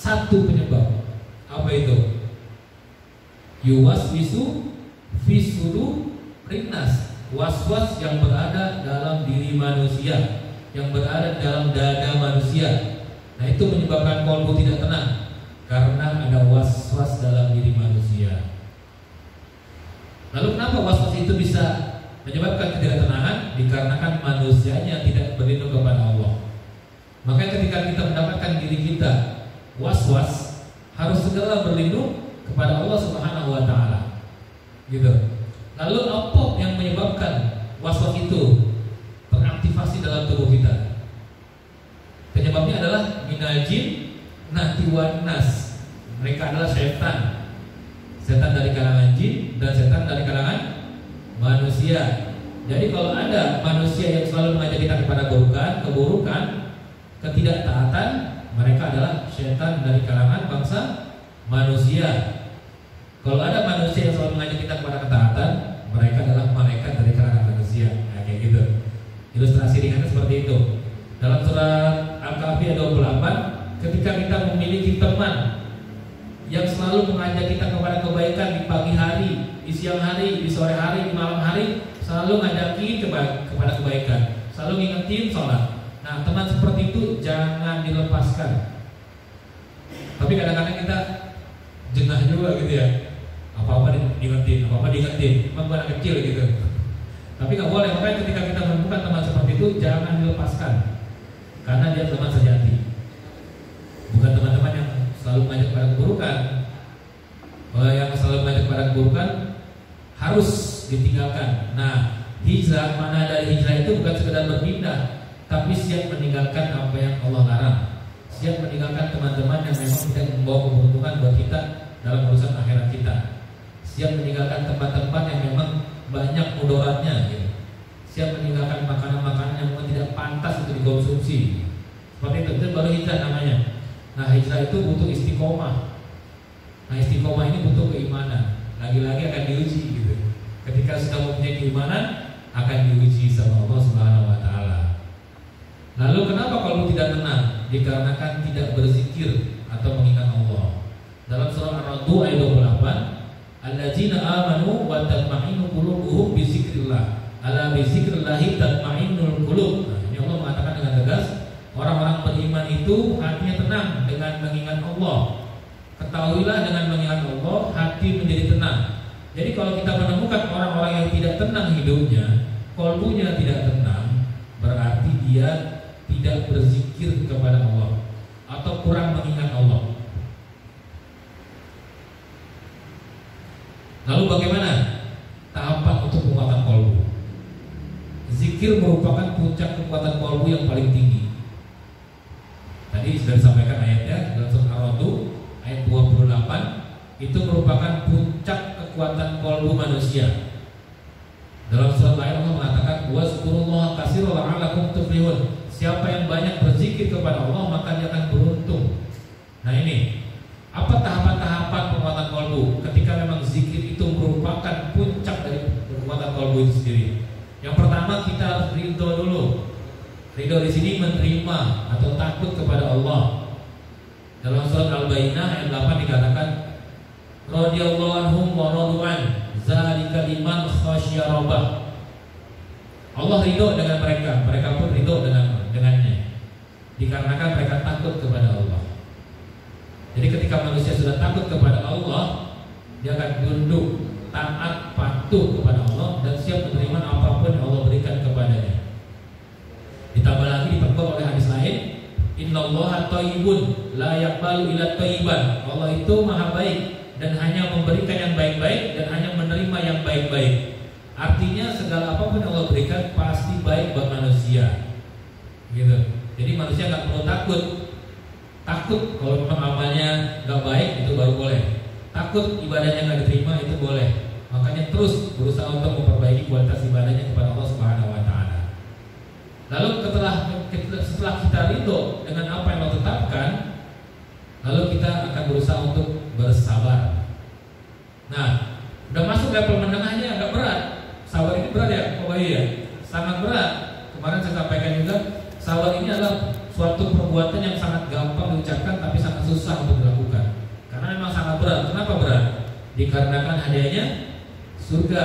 Speaker 3: satu penyebab. Apa itu? Yuwaswisu fi sudurin nas, was-was yang berada dalam diri manusia, yang berada dalam dada manusia. Nah, itu menyebabkan kolbu tidak tenang karena ada was-was dalam diri manusia. Lalu kenapa was-was itu bisa menyebabkan ketidaktenangan? Dikarenakan manusianya tidak berlindung kepada Allah. Makanya ketika kita mendapatkan diri kita was-was, harus segera berlindung kepada Allah Subhanahu wa taala. Gitu. Lalu apa yang menyebabkan was-was itu teraktivasi dalam tubuh kita? Penyebabnya adalah minal jin nati wan nas. Mereka adalah setan. Setan dari kalangan jin dan setan dari kalangan manusia. Jadi kalau ada manusia yang selalu mengajak kita kepada keburukan, ketidaktaatan, mereka adalah setan dari kalangan bangsa manusia. Kalau ada manusia yang selalu mengajak kita kepada ketaatan, mereka adalah malaikat dari kalangan manusia. Nah, kayak gitu. Ilustrasi ringannya seperti itu. Dalam surat Al-Kahfi ayat 28, ketika kita memiliki teman yang selalu mengajak kita kepada kebaikan di pagi hari, di siang hari, di sore hari, di malam hari, selalu ngajaki kepada kebaikan, selalu ngingetin sholat. Nah, teman seperti itu jangan dilepaskan. Tapi kadang-kadang kita jengah juga gitu ya. Apa-apa diingetin, apa-apa diingetin, memang anak kecil gitu. Tapi nggak boleh. Makanya ketika kita menemukan teman seperti itu, jangan dilepaskan, karena dia teman sejati. Bukan teman-teman yang selalu mengajak pada keburukan. Yang selalu mengajak pada keburukan harus ditinggalkan. Nah, hijrah, mana dari hijrah itu bukan sekedar berpindah, tapi siap meninggalkan apa yang Allah larang, siap meninggalkan teman-teman yang memang tidak membawa keuntungan buat kita dalam urusan akhirat kita, siap meninggalkan tempat-tempat yang memang banyak mudaratnya, gitu. Siap meninggalkan makanan-makanan yang memang tidak pantas untuk dikonsumsi. Seperti itu baru hijrah namanya. Nah, hijrah itu butuh istiqomah. Nah, istiqomah ini butuh keimanan. Lagi-lagi akan diuji, gitu. Ketika sudah mempunyai keimanan, akan diuji sama Allah Subhanahu wa taala. Lalu kenapa kalau tidak tenang? Dikarenakan tidak berzikir atau mengingat Allah. Dalam surah Ar-Ra'd ayat 28, alladzina amanu wa tatma'innu qulubuhum bi dzikrillah. Ala bi dzikrillahi tatma'innul qulub. Nah, ini Allah mengatakan dengan tegas, orang-orang beriman itu hatinya tenang dengan mengingat Allah. Ketahuilah dengan mengingat Allah hati menjadi tenang. Jadi kalau kita menemukan orang-orang yang tidak tenang hidupnya, qalbunya tidak tenang, berarti dia tidak berzikir kepada Allah atau kurang mengingat Allah. Lalu bagaimana tahapan untuk penguatan qalbu? Zikir merupakan puncak kekuatan qalbu yang paling tinggi. Tadi sudah disampaikan ayatnya dalam surah Ar-Ra'd ayat 28, itu merupakan puncak kekuatan qalbu manusia. Dalam surat lain Allah mengatakan wazkurullaha katsiran la'allakum tuflihun. Siapa yang banyak berzikir kepada Allah maka dia akan beruntung. Nah, ini apa tahapan-tahapan penguatan qalbu? Ketika memang zikir itu merupakan puncak dari kekuatan qalbu itu sendiri. Yang pertama kita harus ridho dulu. Ridho di sini menerima atau takut kepada Allah. Dalam surat Al-Bayyinah ayat 8 dikatakan radhiyallahu anhum wa radu an zalika liman khasyya rabbah. Allah ridho dengan mereka, mereka pun ridho dengannya. Dikarenakan mereka takut kepada Allah. Jadi ketika manusia sudah takut kepada Allah, dia akan tunduk, taat, patuh kepada Allah dan siap menerima apapun yang Allah berikan kepadanya. Ditambah lagi diperkuat oleh hadis lain, innallaha thayyibun la yaqbalu illa thayyiban. Allah itu maha baik dan hanya memberikan yang baik-baik dan hanya menerima yang baik-baik. Artinya segala apapun yang Allah berikan pasti baik buat manusia, gitu. Jadi manusia nggak perlu takut. Takut kalau memang amalnya nggak baik itu baru boleh. Takut ibadahnya nggak diterima itu boleh. Makanya terus berusaha untuk memperbaiki kualitas ibadahnya kepada Allah Subhanahu Wa Taala. Lalu setelah kita ridho dengan apa yang Allah tetapkan, lalu kita akan berusaha untuk bersabar. Nah, udah masuk level menengahnya agak berat. Sabar ini berat ya, oh iya, sangat berat. Kemarin saya sampaikan juga, sabar ini adalah suatu perbuatan yang sangat gampang diucapkan tapi sangat susah untuk dilakukan. Karena memang sangat berat. Kenapa berat? Dikarenakan hadiahnya surga.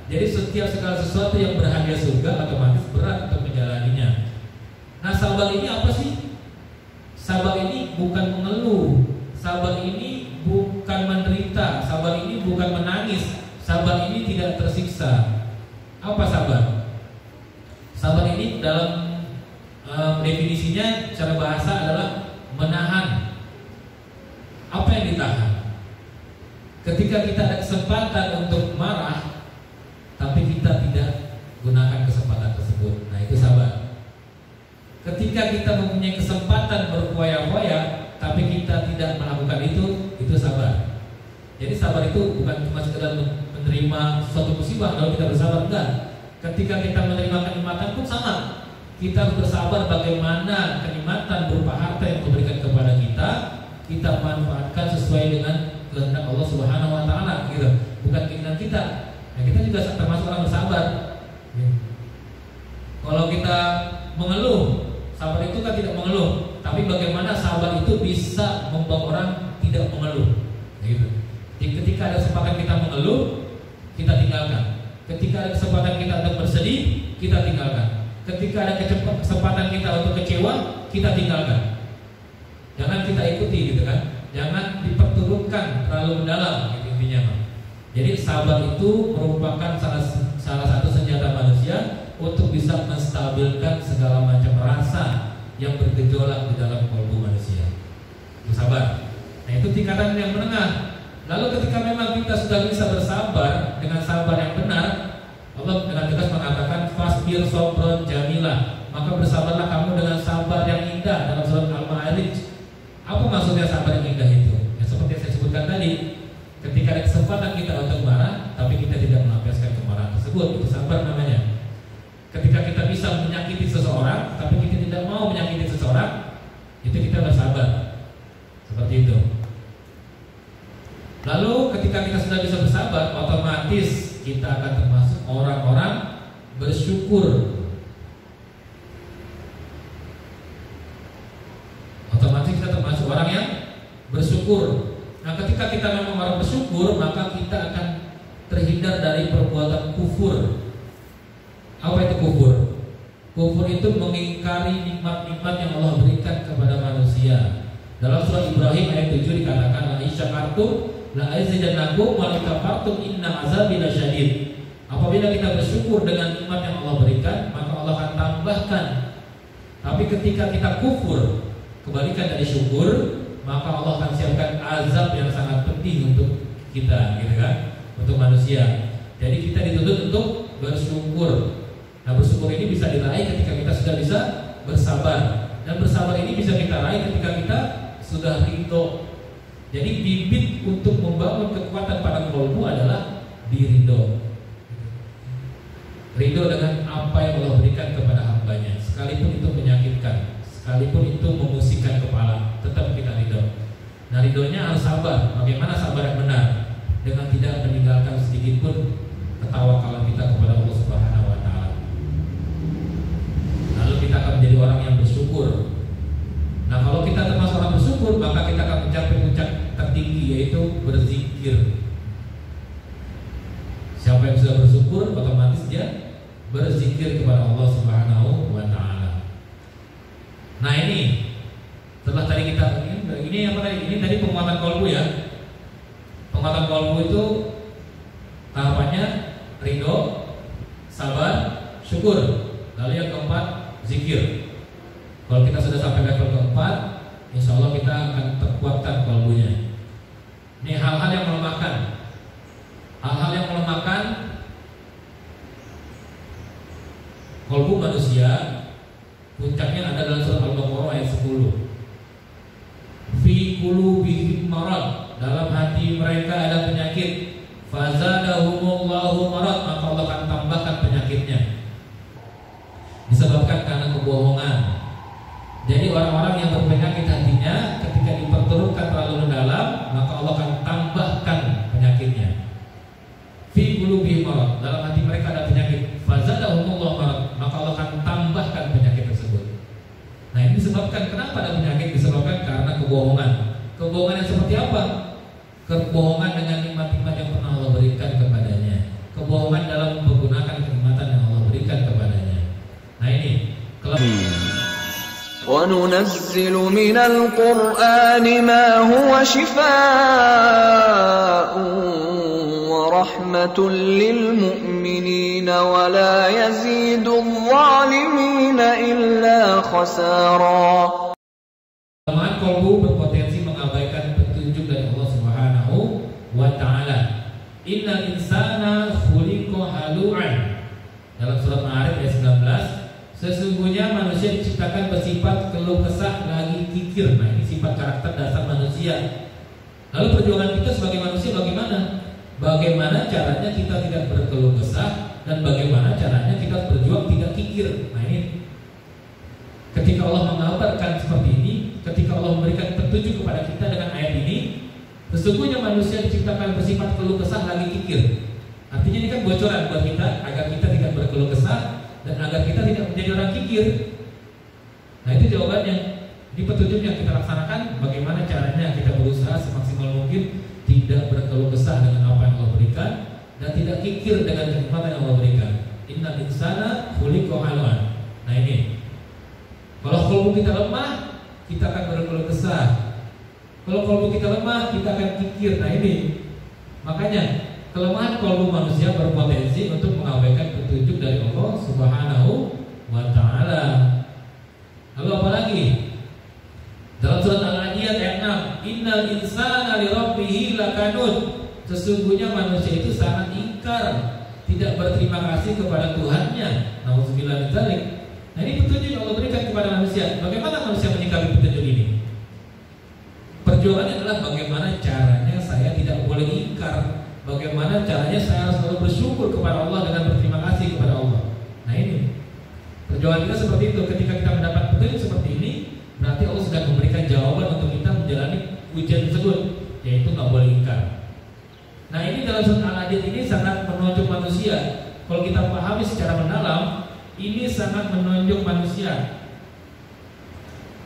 Speaker 3: Jadi setiap segala sesuatu yang berhadiah surga otomatis berat untuk menjalaninya. Nah, sabar ini apa sih? Sabar ini bukan mengeluh. Sabar ini bukan menderita. Sabar ini bukan menangis. Sabar ini tidak tersiksa. Apa sabar? Sabar ini dalam definisinya secara bahasa adalah menahan. Apa yang ditahan? Ketika kita ada kesempatan untuk marah, tapi kita tidak gunakan kesempatan tersebut, nah itu sabar. Ketika kita mempunyai kesempatan berfoya-foya, tapi kita tidak melakukan itu sabar. Jadi sabar itu bukan cuma sekedar menerima suatu musibah kalau kita bersabar, enggak. Ketika kita menerima kenikmatan pun sama. Kita harus bersabar bagaimana kenikmatan berupa harta yang diberikan kepada kita manfaatkan sesuai dengan kehendak Allah Subhanahu Wa Taala, gitu. Bukan keinginan kita. Nah, kita juga termasuk orang bersabar. Kalau kita mengeluh, sabar itu kan tidak mengeluh. Tapi bagaimana sabar itu bisa membawa orang tidak mengeluh, gitu. Jadi ketika ada kesempatan kita mengeluh, kita tinggalkan. Ketika ada kesempatan kita untuk bersedih, kita tinggalkan. Ketika ada kesempatan kita untuk kecewa, kita tinggalkan. Jangan kita ikuti, gitu kan? Jangan diperturutkan terlalu mendalam, gitu intinya, Bang. Jadi sabar itu merupakan salah satu senjata manusia untuk bisa menstabilkan segala macam rasa yang bergejolak di dalam kalbu manusia. Itu sabar. Nah, itu tingkatan yang menengah. Lalu ketika memang kita sudah bisa bersabar dengan sabar yang benar, Allah dengan tegas mengatakan fasbir sabran jamilah, maka bersabarlah kamu dengan sabar yang indah dalam surat Al-Ma'arij. Apa maksudnya sabar yang indah itu? Ya, seperti yang saya sebutkan tadi, ketika ada kesempatan kesempatan kita untuk marah, tapi kita tidak melampiaskan kemarahan tersebut, itu sabar namanya. Ketika kita bisa menyakiti seseorang, tapi kita tidak mau menyakiti seseorang, itu kita bersabar. Seperti itu. Lalu ketika kita sudah bisa bersabar, otomatis kita akan termasuk orang-orang bersyukur. Otomatis kita termasuk orang yang bersyukur. Nah, ketika kita memang orang bersyukur, maka kita akan terhindar dari perbuatan kufur. Apa itu kufur? Kufur itu mengingkari nikmat-nikmat yang Allah berikan kepada manusia. Dalam surah Ibrahim ayat 7 dikatakan, la isyakartum la azidannakum wa la kafartum inna azabi lasyadid. Apabila kita bersyukur dengan nikmat yang Allah berikan, maka Allah akan tambahkan. Tapi ketika kita kufur, kebalikan dari syukur, maka Allah akan siapkan azab yang sangat pedih untuk kita, gitu kan? Untuk manusia. Jadi kita dituntut untuk bersyukur. Nah, bersyukur ini bisa diraih ketika kita sudah bisa bersabar. Dan bersabar ini bisa kita raih ketika kita sudah ridho. Jadi bibit untuk membangun kekuatan pada kolbu adalah diridho. Ridho dengan apa yang Allah berikan kepada hambanya, sekalipun itu menyakitkan, sekalipun itu memusikkan kepala, tetap kita ridho. Nah, ridhonya harus sabar. Bagaimana sabar yang benar? Dengan tidak meninggalkan sedikit pun ketawakalan kita kepada Allah Subhanahu wa Ta'ala. Lalu kita akan menjadi orang yang bersyukur. Nah, kalau kita termasuk orang bersyukur, maka kita akan mencapai puncak tertinggi, yaitu berzikir. Siapa yang sudah bersyukur, otomatis dia berzikir kepada Allah Subhanahu wa Ta'ala. Nah, ini setelah tadi kita ini apa tadi? Ini tadi penguatan kolbu ya. Penguatan kolbu itu tahapannya ridho, sabar, syukur. Lalu yang keempat, zikir. Kalau kita sudah sampai level keempat, insya Allah kita akan terkuatkan kolbunya. Ini hal-hal yang melemahkan. Hal-hal yang melemahkan kolbu manusia, puncaknya ada dalam surat Al-Baqarah ayat 10. Fi qulubihim marad, dalam hati mereka ada penyakit. Fazadahumullahu marad, maka Allah akan tambahkan penyakitnya. Disebabkan karena kebohongan. Jadi orang-orang yang berpenyakit hatinya, ketika diperturutkan terlalu dalam, maka Allah akan tambahkan penyakitnya. Fi qulubihim marad, dalam hati mereka ada penyakit. Fazadahumullahu marad, maka Allah akan tambahkan penyakit tersebut. Nah, ini disebabkan kenapa ada penyakit? Disebabkan karena kebohongan. Kebohongan yang seperti apa? Kebohongan dengan nikmat-nikmat yang pernah Allah berikan kepadanya. Kebohongan dalam menggunakan kenikmatan yang Allah berikan kepadanya. Nah, ini
Speaker 1: وَنُنَزِّلُ مِنَ الْقُرْآنِ مَا هُوَ شِفَاءٌ وَرَحْمَةٌ لِّلْمُؤْمِنِينَ وَلَا يَزِيدُ الظَّالِمِينَ إِلَّا خَسَارًا.
Speaker 3: Kelemahan kolbu berpotensi mengabaikan petunjuk dari Allah Subhanahu wa Ta'ala. Innal insana khuliqa halu'an. Dalam surat Ma'arij ayat 19, sesungguhnya manusia diciptakan bersifat keluh kesah lagi kikir. Nah, ini sifat karakter dasar manusia. Lalu perjuangan kita sebagai manusia bagaimana? Bagaimana caranya kita tidak berkeluh kesah, dan bagaimana caranya kita berjuang tidak kikir. Nah, ini ketika Allah mengabarkan seperti ini, ketika Allah memberikan petunjuk kepada kita dengan ayat ini, sesungguhnya manusia diciptakan bersifat keluh kesah lagi kikir. Artinya ini kan bocoran buat kita agar kita tidak berkeluh kesah dan agar kita tidak menjadi orang kikir. Nah, itu jawabannya. Di petunjuk yang kita laksanakan, bagaimana caranya kita berusaha semaksimal mungkin tidak berkeluh kesah dengan apa yang Allah berikan dan tidak kikir dengan kenikmatan yang Allah berikan. Innal insana khuliqa halu'an. Nah, ini kalau kolbu kita lemah, kita akan berkeluh kesah. Kalau kolbu kita lemah, kita akan kikir. Nah, ini makanya kelemahan kolbu manusia berpotensi untuk mengabaikan petunjuk dari Allah Subhanahu wa Ta'ala. Lalu apa lagi? Dalam surat Al-Adiyat ayat 6, innal insana li rabbih lakanud. Sesungguhnya manusia itu sangat ingkar, tidak berterima kasih kepada Tuhannya. Nauzubillah min dzalik. Nah, ini petunjuk yang Allah berikan kepada manusia. Bagaimana manusia menyikapi petunjuk ini? Perjuangannya adalah bagaimana caranya saya tidak boleh ingkar, bagaimana caranya saya harus selalu bersyukur kepada Allah dengan berterima kasih kepada Allah. Nah ini perjuangan kita seperti itu. Ketika kita mendapat petunjuk seperti ini, berarti Allah sudah memberikan jawaban untuk kita menjalani ujian tersebut, yaitu nggak boleh ingkar. Nah ini dalam surat Al-Hadid ini sangat menunjuk manusia. Kalau kita pahami secara mendalam, ini sangat menunjuk manusia.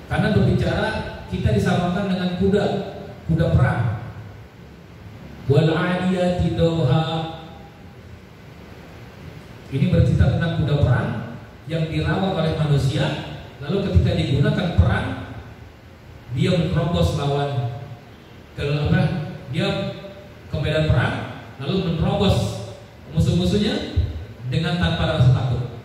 Speaker 3: Karena berbicara kita disamakan dengan kuda perang. Wal 'adiyati dawha. Ini bercerita tentang kuda perang yang dirawat oleh manusia. Lalu ketika digunakan perang, dia menerobos lawan dia ke medan perang, lalu menerobos musuh-musuhnya dengan tanpa rasa takut.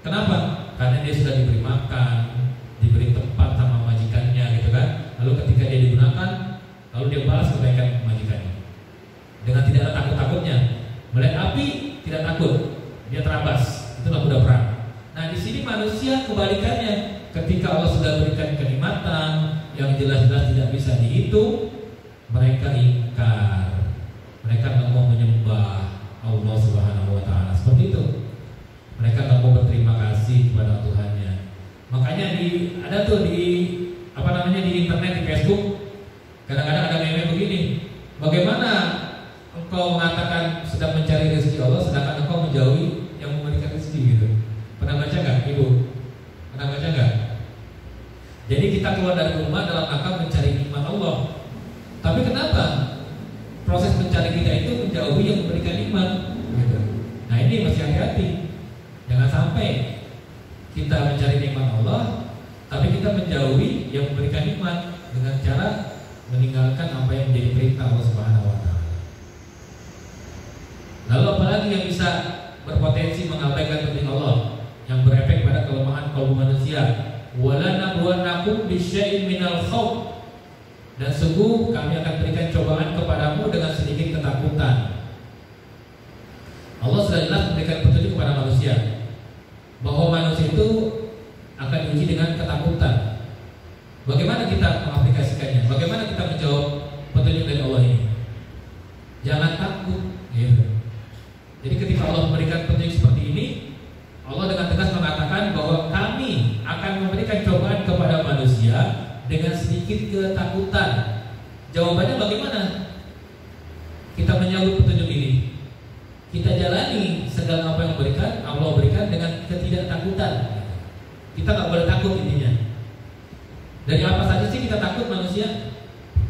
Speaker 3: Kenapa? Karena dia sudah diberi makan, diberi tempat sama majikannya, gitu kan. Lalu ketika dia digunakan, lalu dia balas kebaikan majikannya dengan tidak ada takut-takutnya. Melihat api tidak takut, dia terabas. Itulah kuda perang. Nah di sini manusia kebalikannya. Ketika Allah sudah berikan kenikmatan yang jelas-jelas tidak bisa dihitung, mereka ingkar. Mereka nggak mau menyembah Allah Subhanahu Wa Taala. Seperti itu. Mereka nggak mau berterima kasih kepada Tuhannya. Makanya ada tuh di internet, di Facebook, kadang-kadang ada meme begini. Bagaimana engkau mengatakan sedang mencari rezeki Allah, sedangkan engkau menjauhi yang memberikan rezeki, gitu. Pernah baca nggak, Ibu? Pernah baca nggak? Jadi kita keluar dari rumah dalam rangka mencari nikmat Allah. Tapi kenapa proses mencari kita itu menjauhi yang memberikan nikmat, gitu. Nah ini masih hati-hati. Jangan sampai kita mencari nikmat Allah, tapi kita menjauhi yang memberikan nikmat dengan cara meninggalkan apa yang menjadi perintah Allah Subhanahu Wa Taala. Lalu apalagi yang bisa berpotensi mengabaikan perintah Allah, yang berefek pada kelemahan kaum manusia. Wala nabluwannakum bisyai'in minal khauf. Dan sungguh kami akan berikan cobaan kepadamu dengan sedikit ketakutan. Allah sudah jelas memberikan petunjuk kepada manusia bahwa manusia itu akan diuji dengan ketakutan. Bagaimana kita mengaplikasikannya? Bagaimana kita menjawab petunjuk dari Allah ini? Jangan takut, gitu. Jadi ketika Allah memberikan petunjuk seperti ini, Allah dengan tegas mengatakan bahwa kami akan memberikan cobaan kepada manusia dengan sedikit ketakutan. Jawabannya bagaimana? Kita menyambut petunjuk ini. Kita jalani segala apa yang Allah berikan dengan ketidaktakutan. Kita nggak boleh takut intinya. Dari apa saja sih kita takut manusia?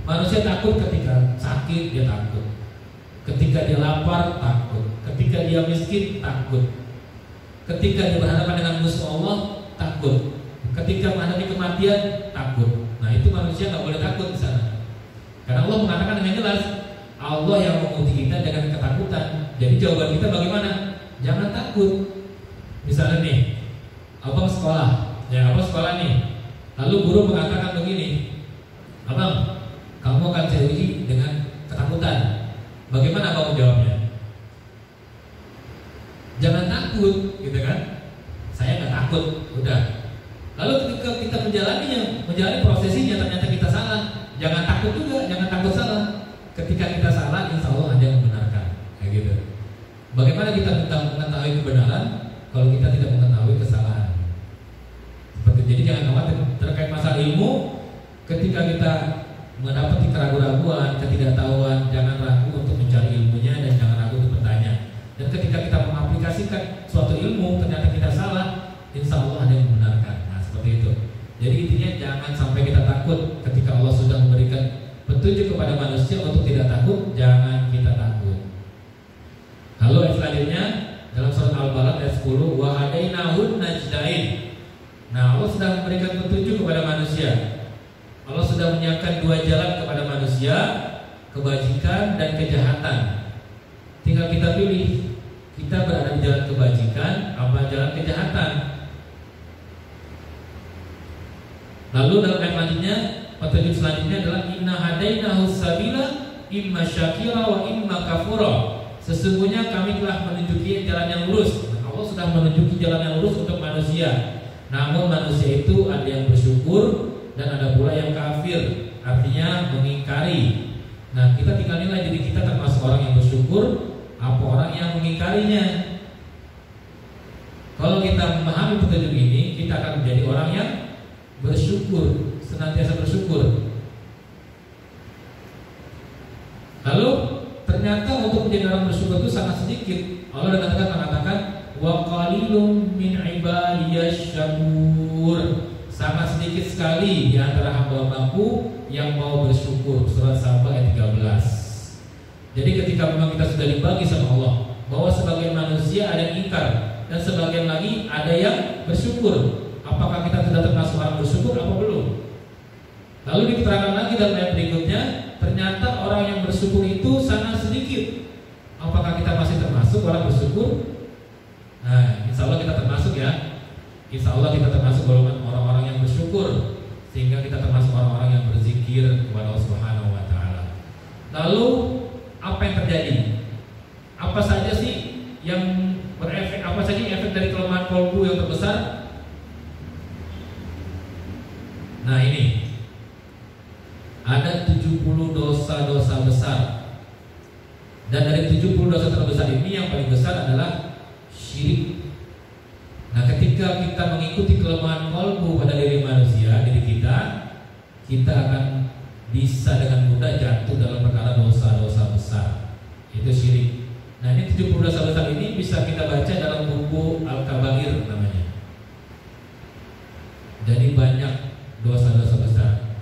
Speaker 3: Manusia takut ketika sakit, dia takut. Ketika dia lapar, takut. Ketika dia miskin, takut. Ketika dia berhadapan dengan musuh Allah, takut. Ketika menghadapi kematian, takut. Nah itu manusia nggak boleh takut di sana. Karena Allah mengatakan dengan jelas, Allah yang menguji kita dengan ketakutan. Jadi jawaban kita bagaimana? Jangan takut. Misalnya nih, abang sekolah nih. Lalu guru mengatakan begini, abang, kamu akan saya uji dengan ketakutan. Bagaimana abang menjawabnya? Jangan takut, gitu kan? Saya nggak takut, udah. Lalu ketika kita menjalani prosesinya, ternyata kita salah. Jangan takut juga, jangan takut salah. Ketika kita salah, insya Allah ada yang membenarkan, kayak gitu. Bagaimana kita mengetahui kebenaran kalau kita tidak mengetahui kesalahan? Seperti jadi jangan khawatir terkait masalah ilmu. Ketika kita mendapati keraguan-raguan, ketidaktahuan, jangan ragu untuk mencari ilmunya dan jangan ragu untuk bertanya. Dan ketika kita mengaplikasikan suatu ilmu ternyata kita salah, insya Allah ada yang membenarkan. Nah seperti itu. Jadi intinya jangan sampai kita takut ketika Allah sudah memberikan petunjuk kepada manusia untuk tidak takut, jangan kita takut. Lalu ayat selanjutnya dalam surat Al-Balad ayat 10, wa hadainahun najdain. Nah Allah sudah memberikan petunjuk kepada manusia. Allah sudah menyiapkan dua jalan kepada manusia, kebajikan dan kejahatan. Tinggal kita pilih, kita berada di jalan kebajikan apa jalan kejahatan. Lalu dalam ayat selanjutnya, petunjuk selanjutnya adalah inna hadainahu sabila imma syakira wa imma kafura. Sesungguhnya kami telah menunjuki jalan yang lurus. Allah sudah menunjuki jalan yang lurus untuk manusia. Namun manusia itu ada yang bersyukur dan ada pula yang kafir, artinya mengingkari. Nah, kita tinggal nilai diri kita termasuk orang yang bersyukur apa orang yang mengingkarinya. Kalau kita memahami petunjuk ini, kita akan menjadi orang yang bersyukur, senantiasa bersyukur. Lalu ternyata untuk menjadi orang bersyukur itu sangat sedikit. Allah mengatakan wa qalilum min ibadiyash syakur. Sangat sedikit sekali di antara hamba-hambaku yang mau bersyukur. Surat Saba ayat 13. Jadi ketika memang kita sudah dibagi sama Allah bahwa sebagian manusia ada yang ingkar dan sebagian lagi ada yang bersyukur, apakah kita sudah termasuk orang bersyukur apa belum? Lalu diterangkan lagi dalam ayat berikutnya, ternyata orang yang bersyukur itu sangat sedikit. Apakah kita masih termasuk orang bersyukur? Nah, insya Allah kita termasuk ya. Insya Allah kita termasuk golongan orang-orang yang bersyukur, sehingga kita termasuk orang-orang yang berzikir kepada Allah Subhanahu wa Ta'ala. Lalu apa yang terjadi? Apa saja sih yang berefek? Apa saja efek dari kelemahan kolbu yang terbesar? Nah, ini ada 70 dosa-dosa besar. Dan dari 70 dosa terbesar ini yang paling besar adalah syirik. Nah, ketika kita mengikuti kelemahan kolbu pada diri manusia, diri kita akan bisa dengan mudah jatuh dalam perkara dosa-dosa besar. Itu syirik. Nah, ini 70 dosa besar ini bisa kita baca dalam buku Al-Kabair namanya. Jadi banyak dosa-dosa besar.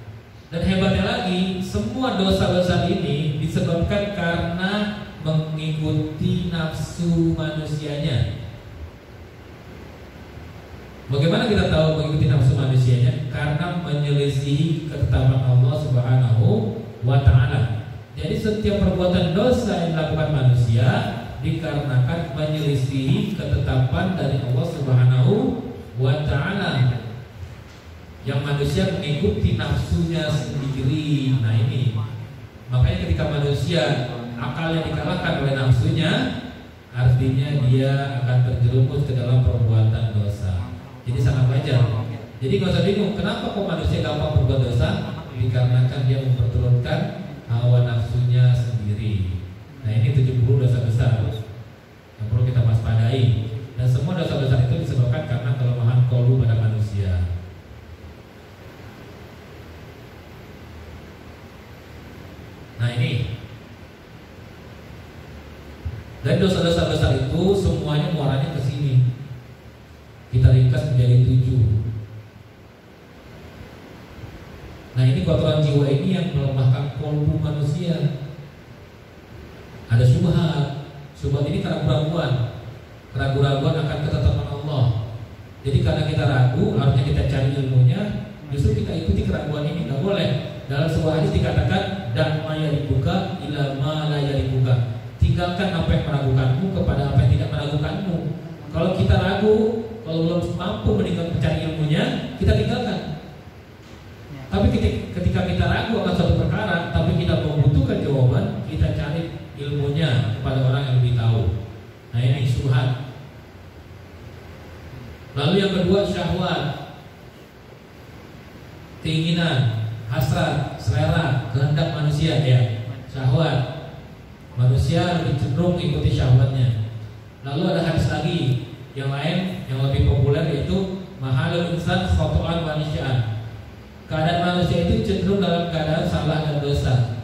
Speaker 3: Dan hebatnya lagi, semua dosa besar ini disebabkan karena mengikuti nafsu manusianya. Bagaimana kita tahu mengikuti nafsu manusianya? Karena menyelisihi ketetapan Allah Subhanahu wa Ta'ala. Jadi setiap perbuatan dosa yang dilakukan manusia dikarenakan menyelisihi ketetapan dari Allah Subhanahu wa Ta'ala. Yang manusia mengikuti nafsunya sendiri. Nah, ini makanya ketika manusia akalnya dikalahkan oleh nafsunya, artinya dia akan terjerumus ke dalam perbuatan dosa. Jadi sangat wajar. Jadi nggak usah bingung kenapa kok manusia gampang berbuat dosa, dikarenakan dia memperturutkan hawa nafsunya sendiri. Nah, ini 70 dosa besar yang perlu kita waspadai. Dan semua dosa besar itu disebabkan karena kelemahan qalbu pada manusia. Nah, ini dan dosa-dosa besar itu semuanya muaranya ke sini. Kita ringkas menjadi 7. Nah, ini kotoran jiwa ini yang melemahkan qalbu manusia. Ada syubhat. Syubhat ini keraguan-raguan akan ketetapan Allah. Jadi karena kita ragu, harusnya kita cari ilmunya, justru kita ikuti keraguan ini. Nggak boleh. Dalam sebuah hadis dikatakan dak ma yaribuka ila ma la yaribuka. Tinggalkan apa yang meragukanmu kepada apa yang tidak meragukanmu. Kalau kita ragu, kalau belum mampu mencari ilmunya, kita tinggalkan. Tapi ketika kita ragu akan suatu perkara, tapi kita membutuhkan jawaban, kita cari ilmunya kepada orang yang lebih tahu. Nah, ini syubhat. Lalu yang kedua, syahwat, keinginan, hasrat, selera, kehendak manusia, ya, syahwat. Manusia lebih cenderung mengikuti syahwatnya. Lalu ada hadis lagi yang lain yang lebih populer, yaitu mahalul insan khotoan wa nisya'an. Keadaan manusia itu cenderung dalam keadaan salah dan dosa.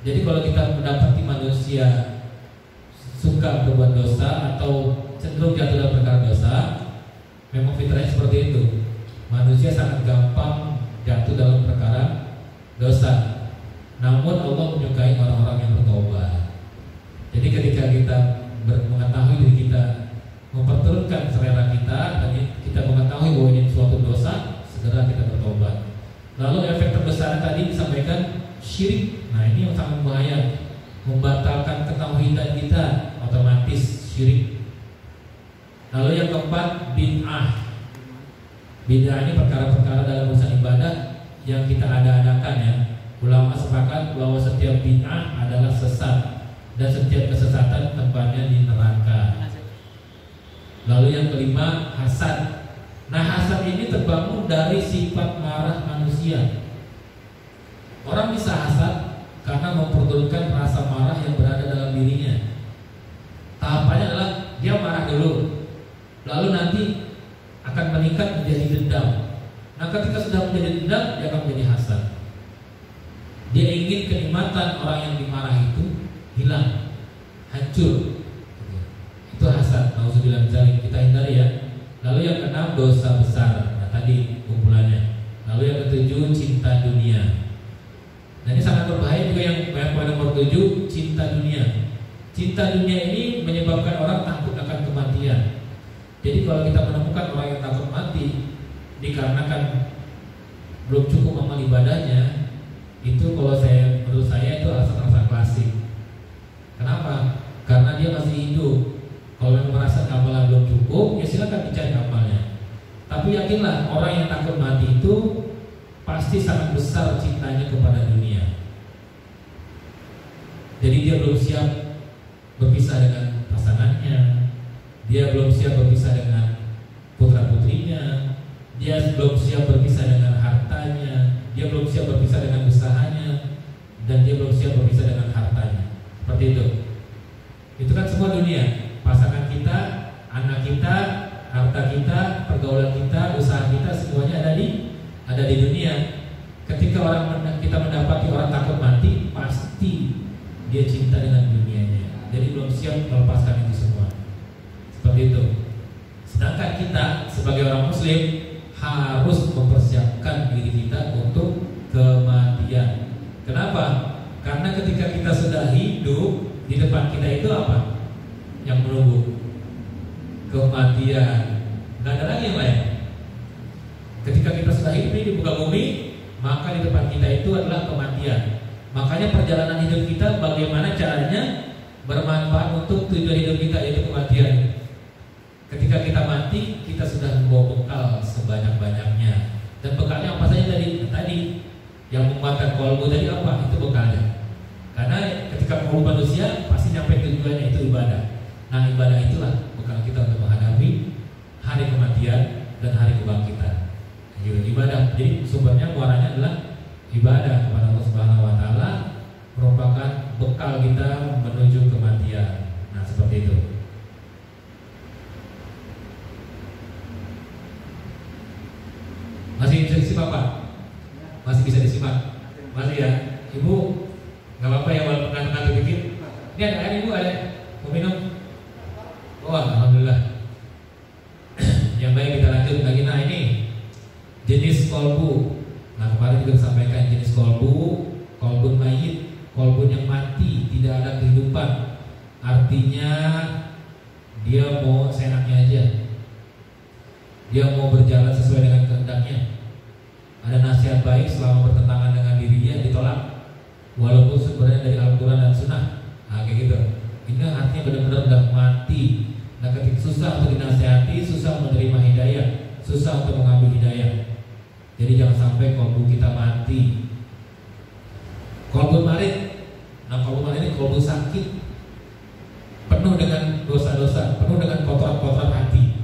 Speaker 3: Jadi kalau kita mendapati manusia suka berbuat dosa atau cenderung jatuh dalam perkara dosa, memang fitrahnya seperti itu. Manusia sangat gampang jatuh dalam perkara dosa. Namun Allah menyukai orang-orang yang bertobat. Jadi ketika kita mengetahui diri kita, memperturutkan selera kita, dan kita mengetahui bahwa ini suatu dosa, segera kita bertobat. Lalu efek terbesar tadi disampaikan syirik. Nah, ini yang sangat bahaya, membatalkan ketauhidan kita, otomatis syirik. Lalu yang keempat, bid'ah. Bid'ah ini perkara-perkara dalam urusan ibadah yang kita ada-adakan, ya. Ulama sepakat bahwa setiap bid'ah adalah sesat dan setiap kesesatan tempatnya di neraka. Lalu yang kelima, hasad. Nah, hasad ini terbangun dari sifat marah manusia. Orang bisa hasad karena memperturutkan rasa marah yang berada dalam dirinya. Tahapannya adalah dia marah dulu, lalu nanti akan meningkat menjadi dendam. Nah, ketika sudah menjadi dendam, dia akan menjadi hasad. Dia ingin kenikmatan orang yang dimarahi itu hilang, hancur. Itu hasad. Nauzubillah min dzalik, kita hindari ya. Lalu yang keenam, dosa besar. Nah, tadi kumpulannya. Lalu yang ketujuh, cinta dunia. Nah, ini sangat berbahaya juga. Yang poin nomor 7, cinta dunia. Cinta dunia ini menyebabkan orang takut akan kematian. Jadi kalau kita menemukan orang yang takut mati dikarenakan belum cukup amal ibadahnya, itu menurut saya itu rasa klasik. Kenapa? Karena dia masih hidup. Kalau yang merasa amalnya belum cukup, ya silakan dicari amalnya. Tapi yakinlah, orang yang takut mati itu pasti sangat besar cintanya kepada dunia. Jadi dia belum siap berpisah dengan pasangannya, dia belum siap berpisah dengan putra-putrinya, dia belum siap berpisah dengan hartanya, dia belum siap berpisah dengan usahanya, dan dia belum siap berpisah dengan hartanya. Seperti itu. Itu kan semua dunia. Pasangan kita, anak kita, harta kita, pergaulan kita, usaha kita, semuanya ada di dunia. Ketika kita mendapati orang takut mati, pasti dia cinta dengan dunianya. Jadi belum siap melepaskan itu semua. Seperti itu. Sedangkan kita sebagai orang muslim harus mempersiapkan diri kita untuk kematian. Kenapa? Karena ketika kita sudah hidup, di depan kita itu apa? Yang menunggu kematian. Gak ada lagi yang lain. Ketika kita sudah hidup di muka bumi, maka di depan kita itu adalah kematian. Makanya perjalanan hidup kita bagaimana caranya bermanfaat untuk tujuan hidup kita, yaitu kematian. Ketika kita mati, kita sudah membawa bekal sebanyak-banyaknya. Dan bekalnya apa saja tadi yang menguatkan kolbu tadi apa? Itu bekalnya. Karena ketika kolbu manusia pasti nyampe tujuannya, itu ibadah. Nah, ibadah itulah bekal kita untuk menghadapi hari kematian dan hari kebangkitan. Ibadah. Jadi sumbernya, muaranya adalah ibadah kepada Allah Subhanahu wa taala, merupakan bekal kita menuju kematian. Nah, seperti itu. Masih bisa disimak, Pak? Masih bisa disimak? Masih ya? Ibu, nggak apa-apa ya walaupun ngantuk dikit. Ini ada air, Ibu, ada? Mau minum? Oh, alhamdulillah. Yang baik, kita lanjut lagi. Nah, ini jenis kolbu. Nah, kemarin juga disampaikan jenis kolbun mayit, kolbun yang mati, tidak ada kehidupan. Artinya dia mau seenaknya aja, dia mau berjalan sesuai dengan kehendaknya. Ada nasihat baik selama bertentangan dengan dirinya ditolak, walaupun sumbernya dari Al-Quran dan Sunnah. Nah, kayak gitu. Ini artinya benar-benar udah mati. Nah, ketika susah untuk dinasihati, susah menerima hidayah, susah untuk mengambil hidayah. Jadi jangan sampai kolbu kita mati. Kolbu marid. Nah, kolbu marid ini kolbu sakit, penuh dengan dosa-dosa, penuh dengan kotoran-kotoran hati,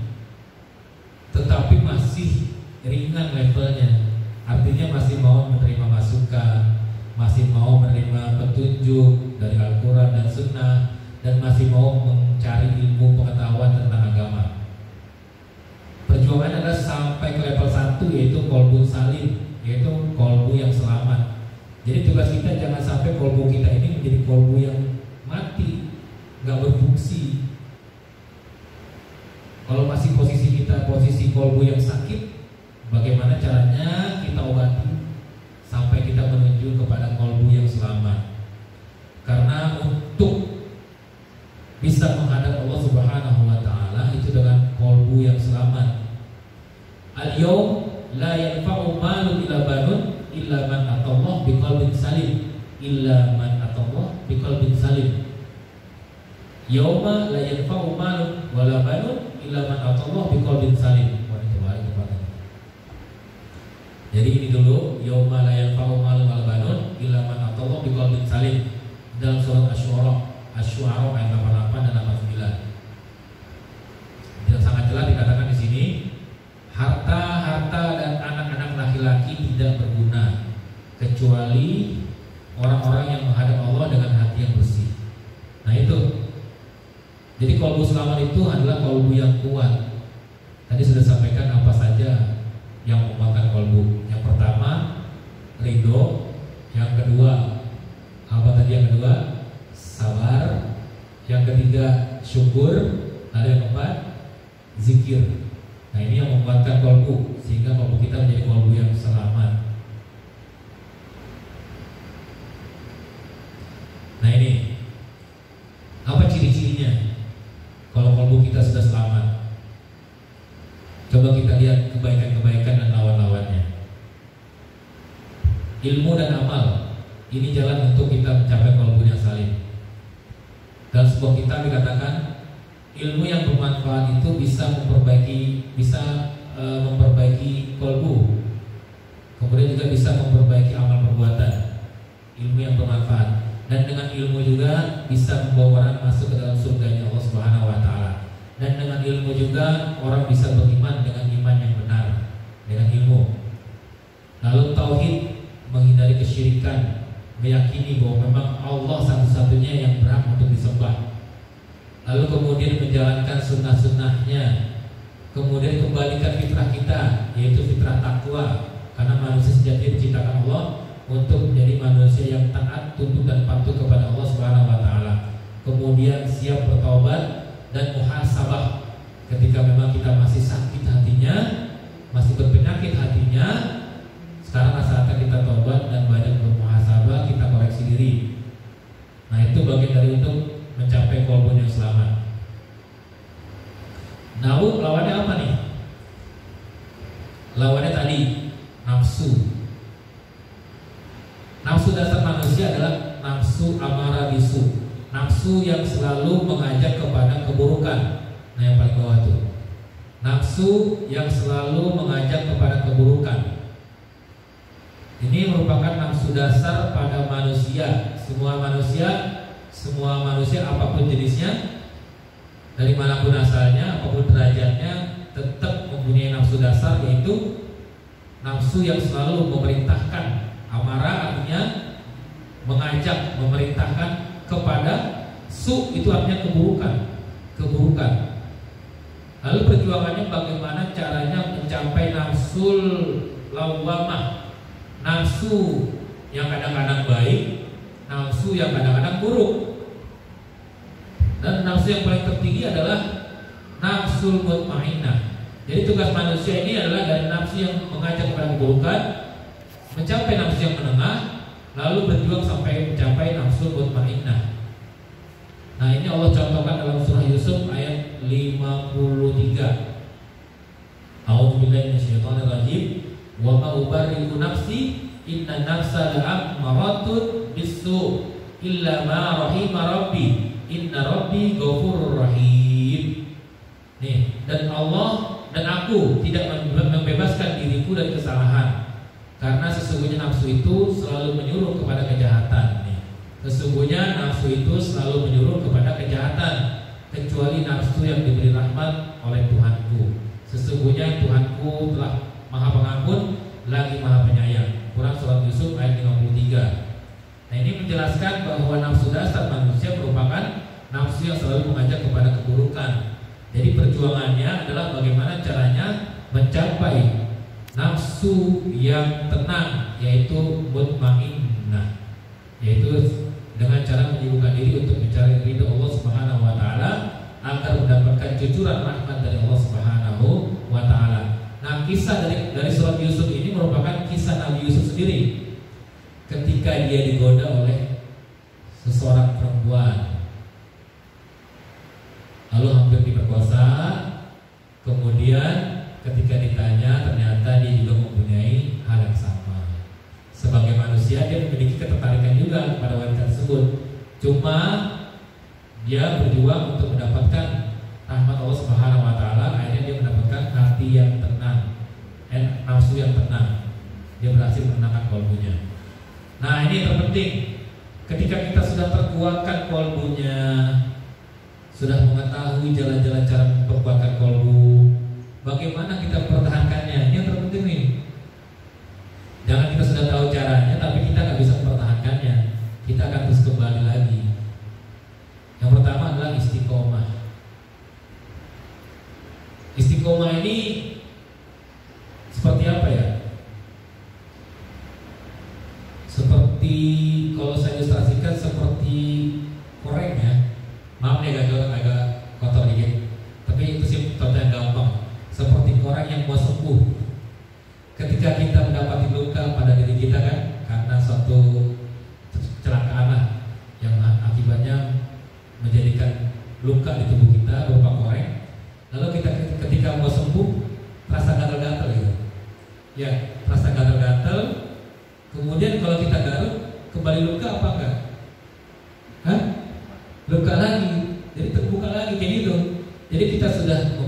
Speaker 3: tetapi masih ringan levelnya. Artinya masih mau menerima masukan, masih mau menerima petunjuk dari Al-Quran dan Sunnah, dan masih mau mencari ilmu pengetahuan tentang agama. Perjuangan adalah sampai ke level 1, yaitu kolbu salim, yaitu kolbu yang selamat. Jadi tugas kita jangan sampai kolbu kita ini menjadi kolbu yang mati, nggak berfungsi. Kalau masih posisi kita posisi kolbu yang sakit, bagaimana caranya kita obati sampai kita menuju kepada kolbu yang selamat? Karena untuk bisa menghadap Allah Subhanahu wa taala itu dengan kolbu yang selamat. Al-yawm la yanfa'u malun illa banun illa man atallah biqalbin salim, illa man atallah biqalbin salim. Yauma la yanfa'u malun wala banun illa man atallah biqalbin salim. Jadi ini dulu, yauma la yanfa'u malun wala banun illa man atallah biqalbin salim, dalam surat Asy-Syu'ara ayat 88 dan 89. Dan sangat jelas dikatakan di sini, harta dan anak-anak laki-laki tidak berguna kecuali orang-orang yang menghadap Allah dengan hati yang bersih. Nah itu. Jadi qalbu selamat itu adalah qalbu yang kuat. Tadi sudah sampaikan apa saja yang menguatkan qalbu. Yang pertama ridho, yang kedua apa tadi yang kedua? Sabar, yang ketiga syukur, lalu yang keempat zikir. Nah ini yang menguatkan qalbu sehingga qalbu kita menjadi qalbu yang selamat. Nah ini apa ciri-cirinya? Kalau qalbu kita sudah selamat, coba kita lihat kebaikan-kebaikan dan lawan-lawannya. Ilmu dan amal, ini jalan untuk kita mencapai qalbu yang salim. Dalam sebuah kitab dikatakan ilmu yang bermanfaat itu bisa memperbaiki qalbu, kemudian juga bisa memperbaiki amal perbuatan. Ilmu yang bermanfaat. Dan dengan ilmu juga bisa membawa orang masuk ke dalam surganya Allah Subhanahu wa taala. Dan dengan ilmu juga orang bisa beriman dengan iman yang benar, dengan ilmu. Lalu tauhid, menghindari kesyirikan, meyakini bahwa memang Allah satu-satunya yang berhak untuk disembah. Lalu kemudian menjalankan sunnah-sunnahnya. Kemudian kembalikan fitrah kita, yaitu fitrah takwa, karena manusia sejati diciptakan Allah untuk menjadi manusia yang taat, tunduk dan patuh kepada Allah Subhanahu wa taala. Kemudian siap bertobat dan muhasabah ketika memang kita masih sakit hatinya, masih berpenyakit hatinya. Sekarang saatnya kita tobat dan banyak bermuhasabah, kita koreksi diri. Nah itu bagian dari untuk mencapai qalbu yang selamat. Nah lawannya apa nih? Lawannya tadi nafsu. Nafsu dasar manusia adalah nafsu amara bisu, nafsu yang selalu mengajak kepada keburukan. Nah yang paling bawah itu nafsu yang selalu mengajak kepada keburukan. Ini merupakan nafsu dasar pada manusia. Semua manusia apapun jenisnya, dari manapun asalnya, apapun derajatnya, tetap mempunyai nafsu dasar, yaitu nafsu yang selalu memerintahkan. Amarah artinya mengajak, memerintahkan kepada su, itu artinya keburukan. Lalu perjuangannya bagaimana caranya mencapai nafsul lawamah, nafsu yang kadang-kadang baik, nafsu yang kadang-kadang buruk. Dan nafsu yang paling tertinggi adalah nafsul mutmainnah. Jadi tugas manusia ini adalah dari nafsu yang mengajak kepada keburukan, mencapai nafsu yang menengah, lalu berjuang sampai mencapai nafsu mutmainnah. Nah ini Allah contohkan dalam surah Yusuf ayat 53. A'udzubillahi minasyaitonirrajim. Wa ma ubarri'u nafsi inna nafsa la'ammaratun bis-su' illa ma rahima rabbi inna rabbi ghafurur rahim. Nih, dan Allah dan aku tidak membebaskan diriku dari kesalahan, karena sesungguhnya nafsu itu selalu menyuruh kepada kejahatan. Sesungguhnya nafsu itu selalu menyuruh kepada kejahatan, kecuali nafsu yang diberi rahmat oleh Tuhanku. Sesungguhnya Tuhanku telah Maha Pengampun lagi Maha Penyayang. Quran surat Yusuf ayat 53. Nah ini menjelaskan bahwa nafsu dasar manusia merupakan nafsu yang selalu mengajak kepada keburukan. Jadi perjuangannya adalah bagaimana caranya mencapai nafsu yang tenang, yaitu mutmainnah, yaitu dengan cara menyibukkan diri untuk mencari ridho Allah Subhanahu wa taala agar mendapatkan cucuran rahmat dari Allah Subhanahu wa taala. Nah, kisah dari surat Yusuf ini merupakan kisah Nabi Yusuf sendiri ketika dia digoda oleh seseorang perempuan, lalu hampir diperkosa. Kemudian ketika ditanya, ternyata dia juga mempunyai hal yang sama. Sebagai manusia dia memiliki ketertarikan juga pada wanita tersebut. Cuma dia berjuang untuk mendapatkan rahmat Allah Subhanahu wa taala. Akhirnya dia mendapatkan hati yang tenang, nafsu yang tenang. Dia berhasil menenangkan qalbunya. Nah, ini yang terpenting. Ketika kita sudah terkuatkan qalbunya, sudah mengetahui jalan-jalan cara memperkuatkan qalbu, bagaimana kita mempertahankannya? Ini yang terpenting nih. Jangan kita sudah tahu caranya tapi kita nggak bisa mempertahankannya. Istiqomah ini seperti apa ya? Seperti kalau saya ilustrasikan seperti koreng ya. Maaf nih agak kotor dikit. Tapi itu sih contoh yang gampang. Seperti koreng yang mau sembuh. Ketika kita mendapati luka pada diri kita kan, karena suatu kecelakaan lah, yang akibatnya menjadikan luka di tubuh kita berupa koreng. Lalu kita ketika mau sembuh rasa gatal-gatal gitu. Ya, rasa gatal-gatal. Kemudian kalau kita garuk kembali luka apa enggak? Hah? Luka lagi. Jadi terbuka lagi kayak gitu. Jadi kita sudah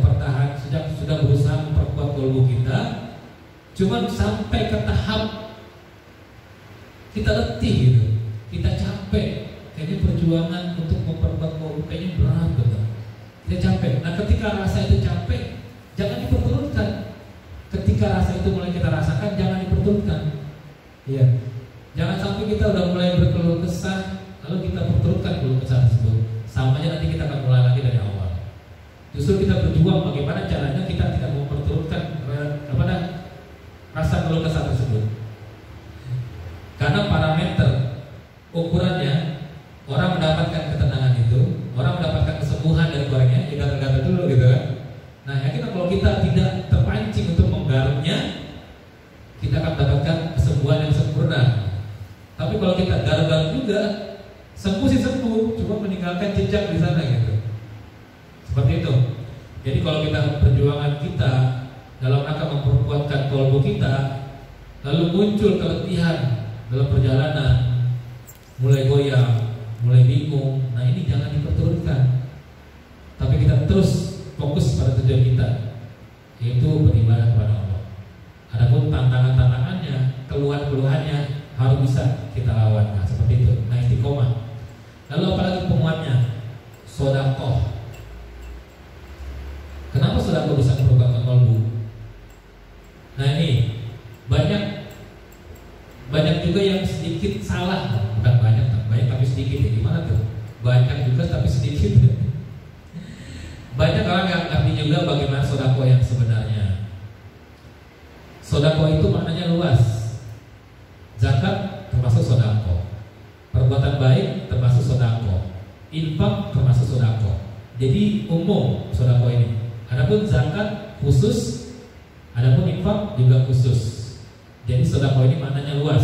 Speaker 3: sudah berusaha memperkuat tubuh kita. Cuman sampai ke tahap kita letih gitu. Kita capek. Kayaknya perjuangan untuk memperkuat tubuh kayaknya berat banget. Kita capek. Nah, ketika rasa itu capek, jangan diperturutkan. Ketika rasa itu mulai kita rasakan, jangan diperturutkan. Iya. Jangan sampai kita udah mulai berkeluh kesah, lalu kita perturutkan keluh kesah tersebut. Sama aja nanti kita akan mulai lagi dari awal. Justru kita berjuang bagaimana caranya kita tidak memperturutkan rasa keluh kesah tersebut. Karena parameter ukurannya, orang mendapatkan ketenangan itu, orang mendapatkan kesembuhan dari korengnya, kita gatal-gatal dulu gitu kan. Nah, yakin kalau kita tidak terpancing untuk menggaruknya, kita akan mendapatkan kesembuhan yang sempurna. Tapi kalau kita garuk-garuk juga, sembuh sih sembuh, cuma meninggalkan jejak di sana gitu. Seperti itu. Jadi kalau kita perjuangan kita dalam rangka memperkuatkan kolbu kita, lalu muncul keletihan dalam perjalanan, mulai goyang, mulai bingung, nah ini jangan diperturutkan. Tapi kita terus fokus pada tujuan kita, yaitu beribadah kepada Allah. Adapun tantangan-tantangannya, keluhan-keluhannya harus bisa kita lawan. Nah, seperti itu. Nah, istiqomah. Lalu apalagi penguatnya? Sedekah. Kenapa sedekah bisa memperkuat kolbu? Nah, ini banyak juga yang sedikit salah, bukan banyak tapi sedikit ya. Gimana tuh? Banyak juga tapi sedikit. Banyak orang yang ngerti juga bagaimana sedekah yang sebenarnya. Sedekah itu maknanya luas. Zakat termasuk sedekah. Perbuatan baik termasuk sedekah. Infak termasuk sedekah. Jadi umum sedekah ini. Adapun zakat khusus, adapun infak juga khusus. Jadi sedekah ini maknanya luas.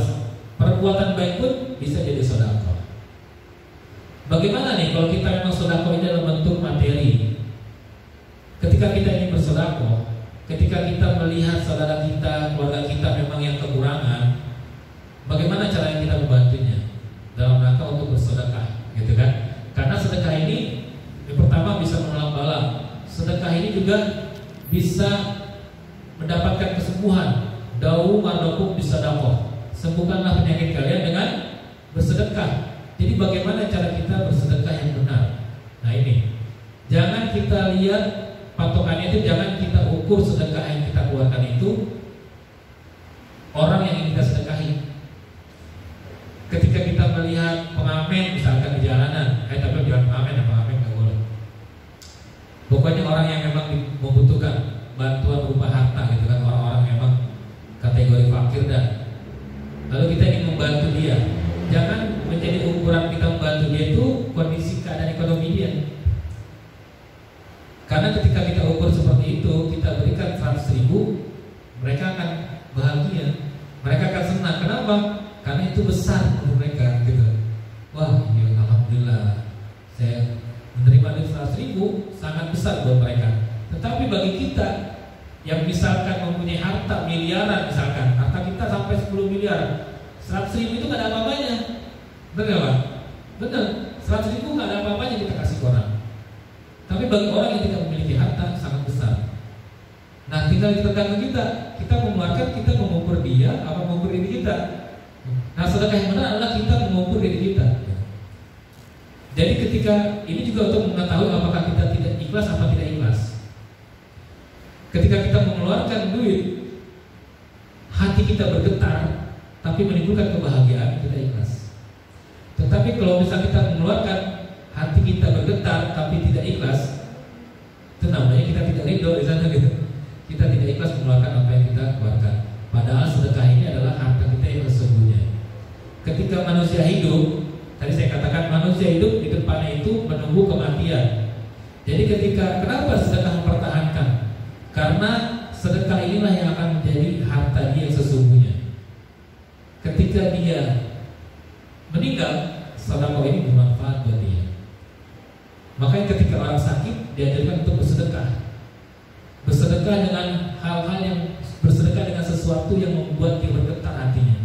Speaker 3: Perbuatan baik pun bisa jadi sedekah. Bagaimana nih kalau kita memang sedekah ini dalam bentuk materi? Ketika kita ingin bersedekah, ketika kita melihat saudara kita, keluarga kita memang yang kekurangan, bagaimana cara kita membantunya? Dalam rangka untuk bersedekah, gitu kan? Karena sedekah ini yang pertama bisa menolong bala. Sedekah ini juga bisa mendapatkan kesembuhan. Dau mardokum bisadaqah. Sembuhkanlah penyakit kalian dengan bersedekah. Jadi bagaimana cara kita bersedekah yang benar? Nah ini, jangan kita lihat patokannya itu, jangan kita ukur sedekah yang kita keluarkan itu orang yang ingin kita sedekahi. Ketika kita melihat pengamen misalkan di jalanan, tapi jangan pengamen nggak boleh. Pokoknya orang yang memang membutuhkan bantuan berupa harta gitu kan, orang-orang memang kategori fakir dan lalu kita ingin membantu dia. Jangan menjadi ukuran kita membantu dia itu kondisi keadaan ekonomi dia. Karena ketika kita ukur seperti itu, kita berikan 100.000, mereka akan bahagia, mereka akan senang. Kenapa? Karena itu besar untuk mereka gitu. Wah, ya alhamdulillah, saya menerima duit 100.000 sangat besar buat mereka. Tetapi bagi kita yang misalkan mempunyai harta miliaran, misalkan harta kita sampai 10 miliar, 100.000 itu gak ada apa-apanya. Benar gak Pak? Benar, 100.000 gak ada apa-apanya kita kasih ke orang. Tapi bagi orang yang tidak memiliki harta sangat besar. Nah, tinggal tergantung kita mengeluarkan, kita mengukur dia apa mengukur diri kita. Nah, sedekah yang benar adalah kita mengukur diri kita. Jadi ketika ini juga untuk mengetahui apakah kita tidak ikhlas apa tidak ikhlas. Ketika kita mengeluarkan duit, hati kita bergetar, tapi menimbulkan kebahagiaan, kita ikhlas. Tetapi kalau misalnya kita mengeluarkan, hati kita bergetar, tapi tidak ikhlas, itu namanya kita tidak ridho di sana gitu. mengeluarkan apa yang kita keluarkan. Padahal sedekah ini adalah harta kita yang sesungguhnya. Ketika manusia hidup, tadi saya katakan manusia hidup di depannya itu menunggu kematian. Jadi ketika kenapa sedekah mempertahankan? Karena sedekah inilah yang akan menjadi harta dia yang sesungguhnya. Ketika dia meninggal, sedekah ini bermanfaat buat dia. Makanya ketika orang sakit diajarkan untuk bersedekah. Bersedekah dengan hal-hal yang bersedekah dengan sesuatu yang membuat dia bergetar hatinya.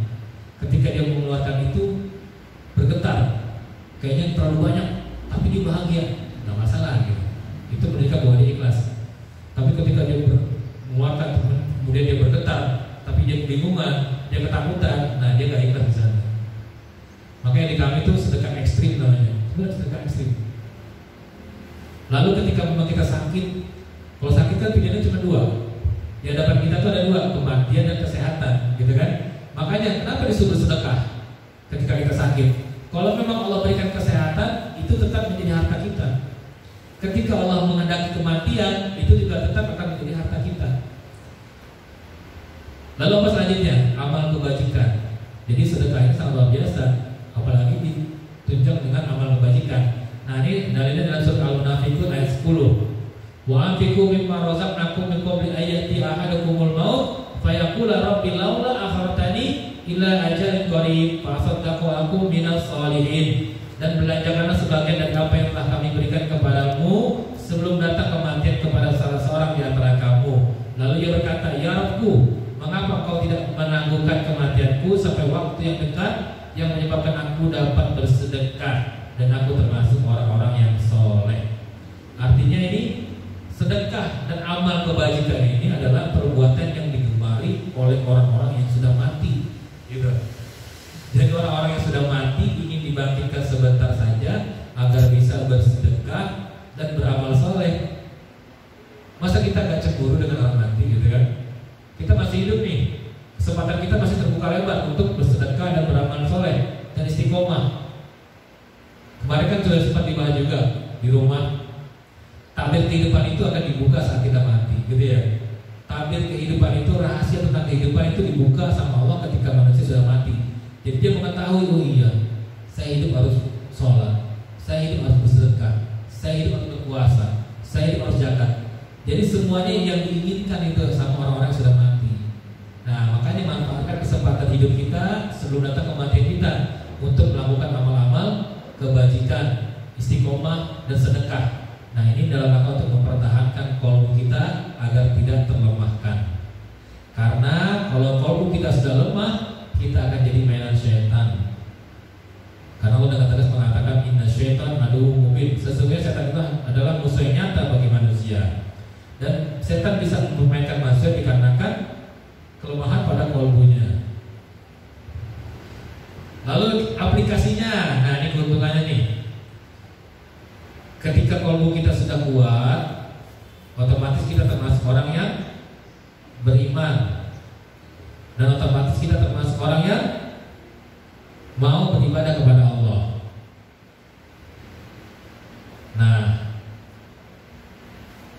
Speaker 3: Ketika dia mengeluarkan itu bergetar, kayaknya terlalu banyak, tapi dia bahagia, nggak masalah gitu. Itu menunjukkan bahwa dia ikhlas. Tapi ketika dia mengeluarkan, kemudian dia bergetar, tapi dia kebingungan, dia ketakutan, nah dia nggak ikhlas di sana. Makanya di kami itu sedekah ekstrim namanya, itu sedekah ekstrim. Lalu ketika memang kita sakit, kalau sakit kan pilihannya cuma dua. Di hadapan kita tuh ada dua, kematian dan kesehatan, gitu kan? Makanya kenapa disuruh sedekah ketika kita sakit? Kalau memang Allah berikan kesehatan, itu tetap menjadi harta kita. Ketika Allah menghendaki kematian, itu juga tetap akan menjadi harta kita. Lalu apa selanjutnya? Amal kebajikan. Jadi sedekah ini sangat luar biasa, apalagi ditunjang dengan amal kebajikan. Nah ini dalilnya dalam surah Al-Munafiqun ayat 10. Wa anfiqu mimma razaqnakum min qabli ayati ahadakumul maut fayaqula rabbi laula akhartani ila ajalin qarib fa asaddaqu aku minas sholihin. Dan belanjakanlah sebagian dari apa yang telah kami berikan kepadamu sebelum datang kematian kepada salah seorang di antara kamu. Lalu ia berkata, ya Rabbku, mengapa kau tidak menangguhkan kematianku sampai waktu yang dekat yang menyebabkan aku dapat bersedekah dan aku termasuk orang-orang yang soleh. Artinya ini sedekah dan amal kebajikan ini adalah perbuatan yang digemari oleh orang-orang yang sudah mati, gitu. Jadi orang-orang yang sudah mati ingin dibangkitkan sebentar saja agar bisa bersedekah dan beramal soleh. Masa kita gak cemburu dengan orang mati, gitu kan? Kita masih hidup nih, kesempatan kita masih terbuka lebar untuk bersedekah dan beramal soleh dan istiqomah. Kemarin kan sudah sempat dibahas juga di rumah. Tabir kehidupan itu akan dibuka saat kita mati, gitu ya. Tabir kehidupan itu, rahasia tentang kehidupan itu dibuka sama Allah ketika manusia sudah mati. Jadi dia mengetahui, oh iya, saya hidup harus sholat, saya hidup harus bersedekah, saya hidup harus berpuasa, saya hidup harus zakat. Jadi semuanya yang diinginkan itu sama orang-orang yang sudah mati. Nah makanya manfaatkan kesempatan hidup kita sebelum datang kematian kita untuk melakukan amal-amal kebajikan, istiqomah dan sedekah. Nah ini dalam rangka untuk mempertahankan kolbu kita agar tidak terlemahkan. Karena kalau kolbu kita sudah lemah, kita akan jadi mainan syaitan. Karena Allah dengan tegas mengatakan inna syaitan aduwwun mubin. Sesungguhnya setan itu adalah musuh yang nyata bagi manusia. Dan setan bisa memainkan manusia dikarenakan kelemahan pada kolbunya. Lalu aplikasinya, nah ini keuntungannya nih. Ketika kolbu kita sudah kuat, otomatis kita termasuk orang yang beriman. Dan otomatis kita termasuk orang yang mau beribadah kepada Allah. Nah,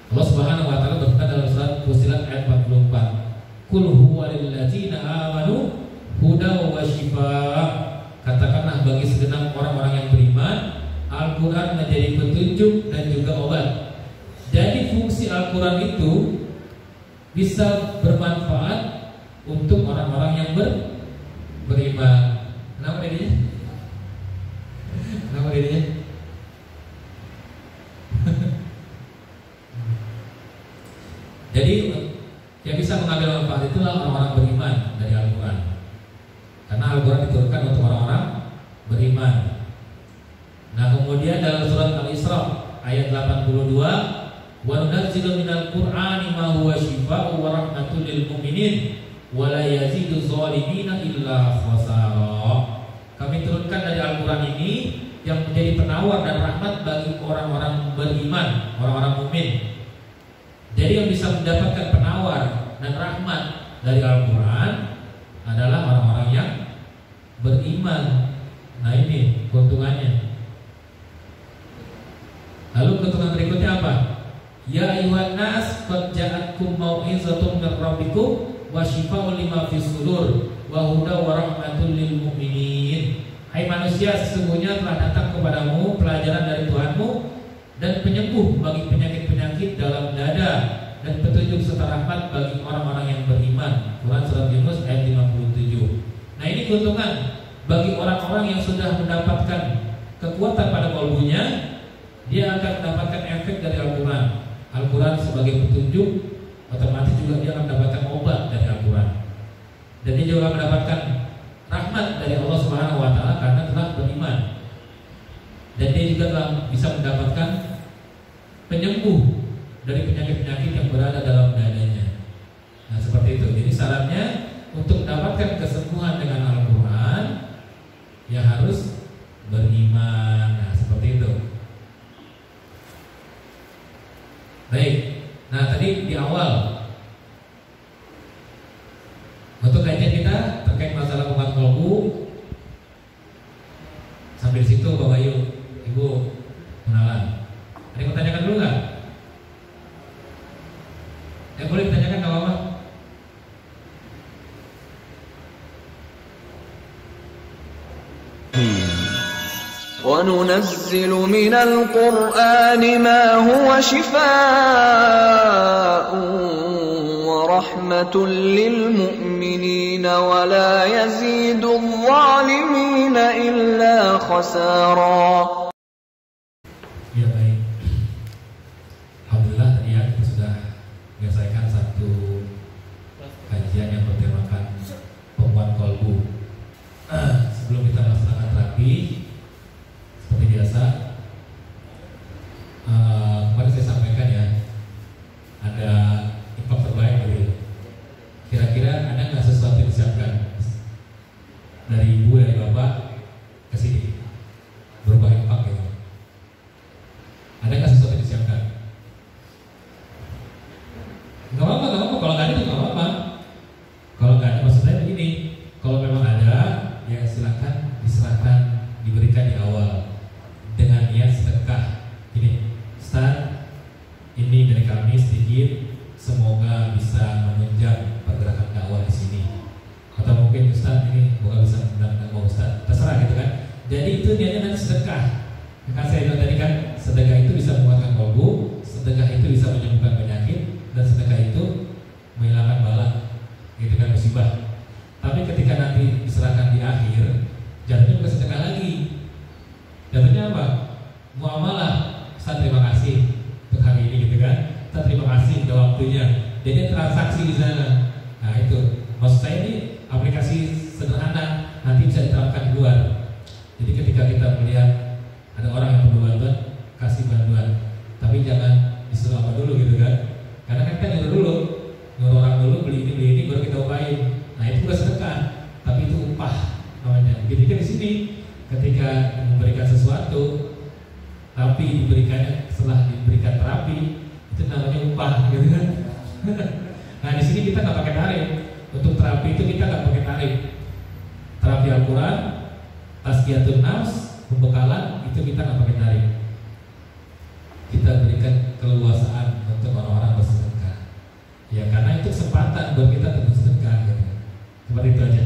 Speaker 3: Allah Subhanahu wa taala berkata dalam surat Fussilat ayat 44, "Qul huwa lil ladzina amanu hudaw wa shifaa." Katakanlah bagi segenap orang-orang yang beriman, Al-Qur'an menjadi petunjuk dan juga obat. Jadi fungsi Al-Qur'an itu bisa bermanfaat untuk orang-orang yang beriman. Kenapa jadinya? Kenapa jadinya? Jadi yang bisa mengambil manfaat itulah orang-orang beriman dari Al-Quran. Karena Al-Quran diturunkan untuk orang-orang beriman. Nah kemudian dalam surat Al-Isra ayat 82, wa nunazzilu minal Qur'ani ma huwa syifaa'un wa rahmatul lil mu'minin wa la yazidu zalimina illa khasara. Kami turunkan dari Al-Quran ini yang menjadi penawar dan rahmat bagi orang-orang beriman, orang-orang mukmin. Jadi yang bisa mendapatkan penawar dan rahmat dari Al-Quran adalah orang-orang yang beriman. Nah ini keuntungannya. Lalu keuntungan berikutnya apa? Ya ayuhan nas qad ja'atkum mau'izatun mir rabbikum wa syifaa'un lima fis sudur wa huda wa rahmatul lil mu'minin. Hai manusia, sesungguhnya telah datang kepadamu pelajaran dari Tuhanmu dan penyembuh bagi penyakit-penyakit dalam dada dan petunjuk serta rahmat bagi orang-orang yang beriman. Quran surat Yunus ayat 57. Nah, ini keuntungan bagi orang-orang yang sudah mendapatkan kekuatan pada kalbunya, dia akan mendapatkan efek dari Al-Quran. Al-Quran sebagai petunjuk, otomatis juga dia akan mendapatkan obat dari Al-Quran. Dan dia juga mendapatkan rahmat dari Allah Subhanahu wa Ta'ala karena telah beriman. Dan dia juga telah bisa mendapatkan penyembuh dari penyakit-penyakit yang berada dalam dadanya. Nah, seperti itu. Jadi syaratnya untuk mendapatkan kesembuhan dengan Al-Quran, ya harus beriman. Nah, seperti itu. Baik. Nah, tadi di awal untuk kajian kita terkait masalah penguat kalbu, sampai di situ Bapak Bayu, Ibu kenalan. Ada yang mau tanyakan dulu nggak? Ya boleh ditanyakan, nggak apa-apa.
Speaker 1: وَنُنَزِّلُ مِنَ الْقُرْآنِ مَا هُوَ شِفَاءٌ وَرَحْمَةٌ لِلْمُؤْمِنِينَ وَلَا يَزِيدُ الظَّالِمِينَ إِلَّا خَسَارًا.
Speaker 3: Ya, baik. Alhamdulillah tadi ya kita sudah menyelesaikan satu kajian yang bertemakan penguat kalbu. Sebelum kita melaksanakan terapi, seperti biasa, kemarin saya sampaikan ya, ada infak terbaik dari. Kira-kira ada nggak sesuatu yang disiapkan dari ibu, dari bapak ke sini berupa infak gitu? Ada nggak sesuatu yang disiapkan? Nggak apa-apa, nggak apa-apa. Kalau nggak ada itu nggak apa-apa. Kalau nggak ada, maksud saya begini, kalau memang ada, ya silakan diserahkan, diberikan di awal dengan niat sedekah. Ini Ustaz, ini dari kami sedikit, semoga bisa menunjang pergerakan dakwah di sini. Atau mungkin Ustaz ini semoga bisa menunjang Ustaz, terserah gitu kan. Jadi itu niatnya nanti sedekah. Kan saya bilang tadi kan, sedekah itu bisa menguatkan kalbu, sedekah itu bisa menyembuhkan penyakit, dan sedekah itu menghilangkan bala, gitu kan, musibah. Tapi ketika nanti diserahkan di akhir, jatuhnya bukan sedekah lagi. Jatuhnya apa? Muamalah. Ustaz terima kasih untuk hari ini gitu kan. Ustaz terima kasih udah waktunya. Jadi transaksi di sana. Nah itu, maksud saya ini aplikasi sederhana, nanti bisa diterapkan di luar. Jadi ketika kita melihat ada orang yang perlu bantuan, kasih bantuan. Tapi jangan disuruh apa dulu gitu kan. Karena kan kita nyuruh orang dulu beli ini baru kita upain. Nah itu bukan sedekah, tapi itu upah namanya. Jadi kan di sini ketika memberikan sesuatu, tapi diberikannya setelah diberikan terapi, itu namanya upah, gitu kan? Nah di sini kita nggak pakai tarif. Untuk terapi itu kita nggak pakai tarif. Terapi Al-Quran, tazkiyatun nafs, pembekalan itu kita nggak pakai tarif. Kita berikan keleluasaan untuk orang-orang bersedekah. Ya karena itu kesempatan buat kita untuk bersedekah. Gitu. Seperti itu aja.